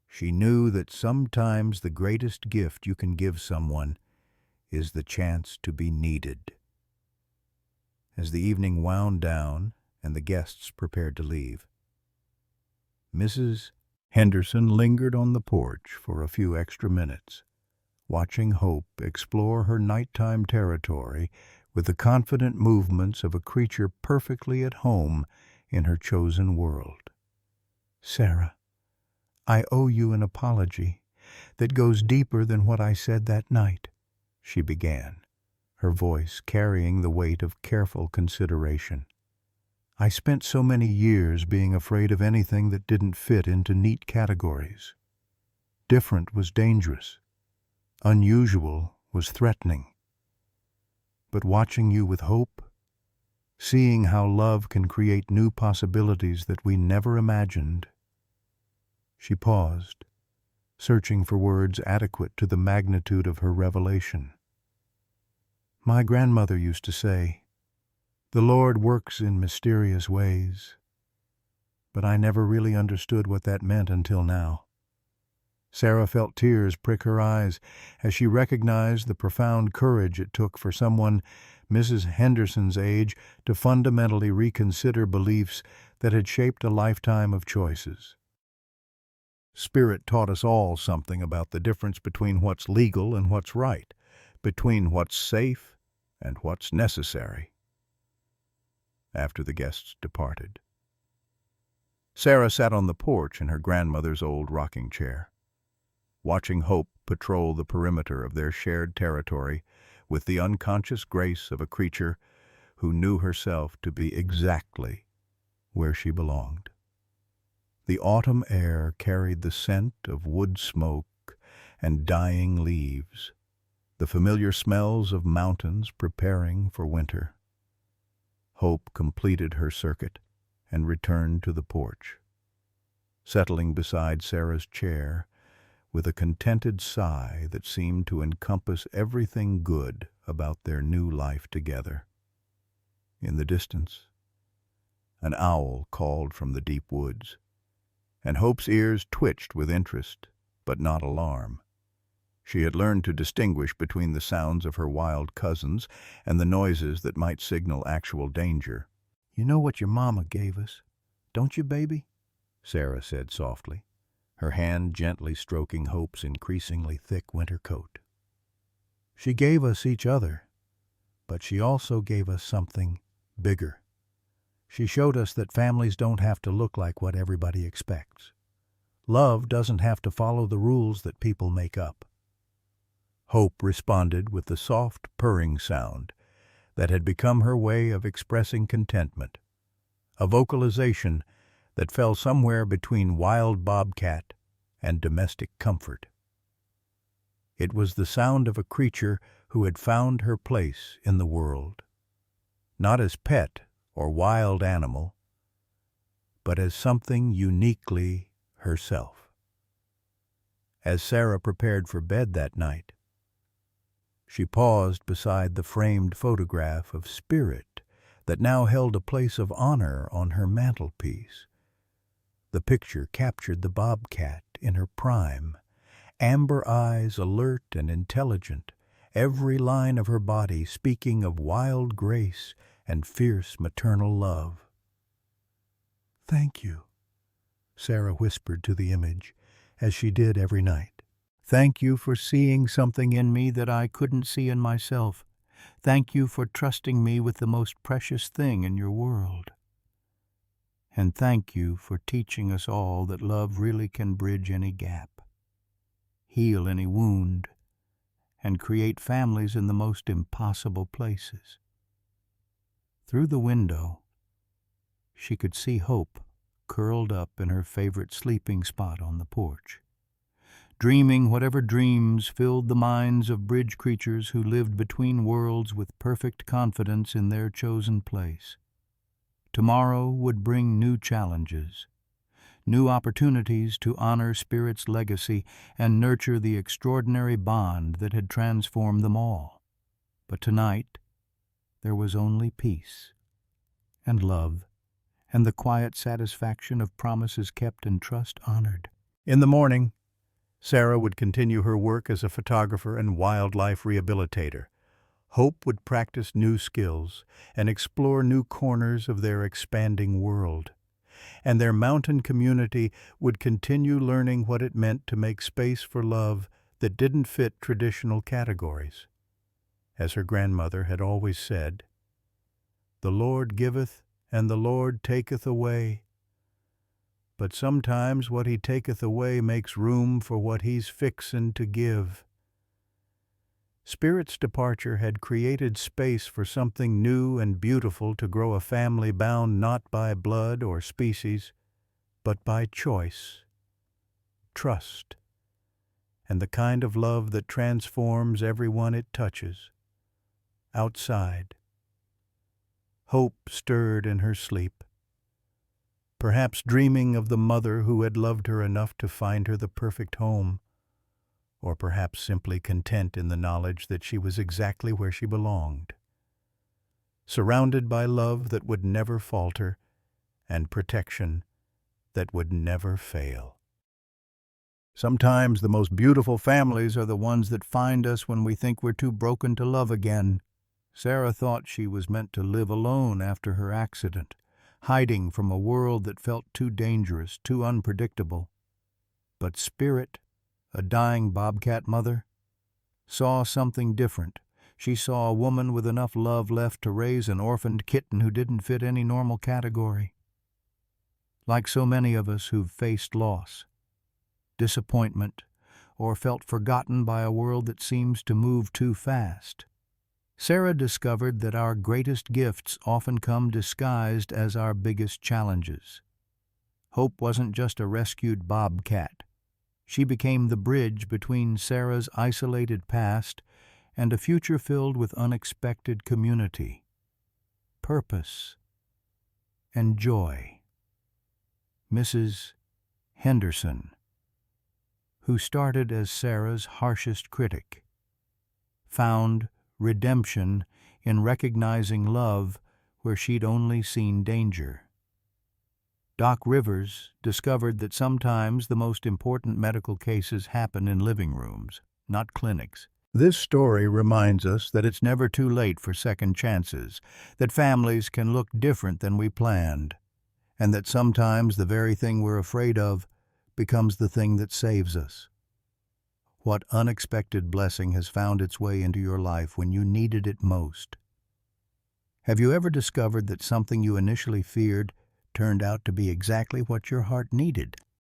She knew that sometimes the greatest gift you can give someone is the chance to be needed. As the evening wound down and the guests prepared to leave, Mrs. Henderson lingered on the porch for a few extra minutes, watching Hope explore her nighttime territory with the confident movements of a creature perfectly at home in her chosen world. "Sarah, I owe you an apology that goes deeper than what I said that night," she began, her voice carrying the weight of careful consideration. "I spent so many years being afraid of anything that didn't fit into neat categories. Different was dangerous. Unusual was threatening. But watching you with Hope, seeing how love can create new possibilities that we never imagined—" She paused, searching for words adequate to the magnitude of her revelation. "My grandmother used to say, 'The Lord works in mysterious ways,' but I never really understood what that meant until now." Sarah felt tears prick her eyes as she recognized the profound courage it took for someone Mrs. Henderson's age to fundamentally reconsider beliefs that had shaped a lifetime of choices. Spirit taught us all something about the difference between what's legal and what's right, between what's safe and what's necessary. After the guests departed, Sarah sat on the porch in her grandmother's old rocking chair, watching Hope patrol the perimeter of their shared territory with the unconscious grace of a creature who knew herself to be exactly where she belonged. The autumn air carried the scent of wood smoke and dying leaves, the familiar smells of mountains preparing for winter. Hope completed her circuit and returned to the porch, settling beside Sarah's chair with a contented sigh that seemed to encompass everything good about their new life together. In the distance, an owl called from the deep woods, and Hope's ears twitched with interest, but not alarm. She had learned to distinguish between the sounds of her wild cousins and the noises that might signal actual danger. "You know what your mama gave us, don't you, baby?" Sarah said softly, her hand gently stroking Hope's increasingly thick winter coat. "She gave us each other, but she also gave us something bigger. She showed us that families don't have to look like what everybody expects. Love doesn't have to follow the rules that people make up." Hope responded with the soft purring sound that had become her way of expressing contentment, a vocalization that fell somewhere between wild bobcat and domestic comfort. It was the sound of a creature who had found her place in the world, not as pet or wild animal, but as something uniquely herself. As Sarah prepared for bed that night, she paused beside the framed photograph of Spirit that now held a place of honor on her mantelpiece. The picture captured the bobcat in her prime, amber eyes alert and intelligent, every line of her body speaking of wild grace and fierce maternal love. "Thank you," Sarah whispered to the image, as she did every night. "Thank you for seeing something in me that I couldn't see in myself. Thank you for trusting me with the most precious thing in your world. And thank you for teaching us all that love really can bridge any gap, heal any wound, and create families in the most impossible places." Through the window, she could see Hope curled up in her favorite sleeping spot on the porch, dreaming whatever dreams filled the minds of bridge creatures who lived between worlds with perfect confidence in their chosen place. Tomorrow would bring new challenges, new opportunities to honor Spirit's legacy and nurture the extraordinary bond that had transformed them all. But tonight, there was only peace and love and the quiet satisfaction of promises kept and trust honored. In the morning, Sarah would continue her work as a photographer and wildlife rehabilitator. Hope would practice new skills and explore new corners of their expanding world. And their mountain community would continue learning what it meant to make space for love that didn't fit traditional categories. As her grandmother had always said, "The Lord giveth, and the Lord taketh away. But sometimes what he taketh away makes room for what he's fixin' to give." Spirit's departure had created space for something new and beautiful to grow, a family bound not by blood or species, but by choice, trust, and the kind of love that transforms everyone it touches. Outside, hope stirred in her sleep, perhaps dreaming of the mother who had loved her enough to find her the perfect home, or perhaps simply content in the knowledge that she was exactly where she belonged, surrounded by love that would never falter and protection that would never fail. Sometimes the most beautiful families are the ones that find us when we think we're too broken to love again. Sarah thought she was meant to live alone after her accident, hiding from a world that felt too dangerous, too unpredictable. But Spirit, a dying bobcat mother, saw something different. She saw a woman with enough love left to raise an orphaned kitten who didn't fit any normal category. Like so many of us who've faced loss, disappointment, or felt forgotten by a world that seems to move too fast, Sarah discovered that our greatest gifts often come disguised as our biggest challenges. Hope wasn't just a rescued bobcat. She became the bridge between Sarah's isolated past and a future filled with unexpected community, purpose, and joy. Mrs. Henderson, who started as Sarah's harshest critic, found redemption in recognizing love where she'd only seen danger. Doc Rivers discovered that sometimes the most important medical cases happen in living rooms, not clinics. This story reminds us that it's never too late for second chances, that families can look different than we planned, and that sometimes the very thing we're afraid of becomes the thing that saves us. What unexpected blessing has found its way into your life when you needed it most? Have you ever discovered that something you initially feared turned out to be exactly what your heart needed?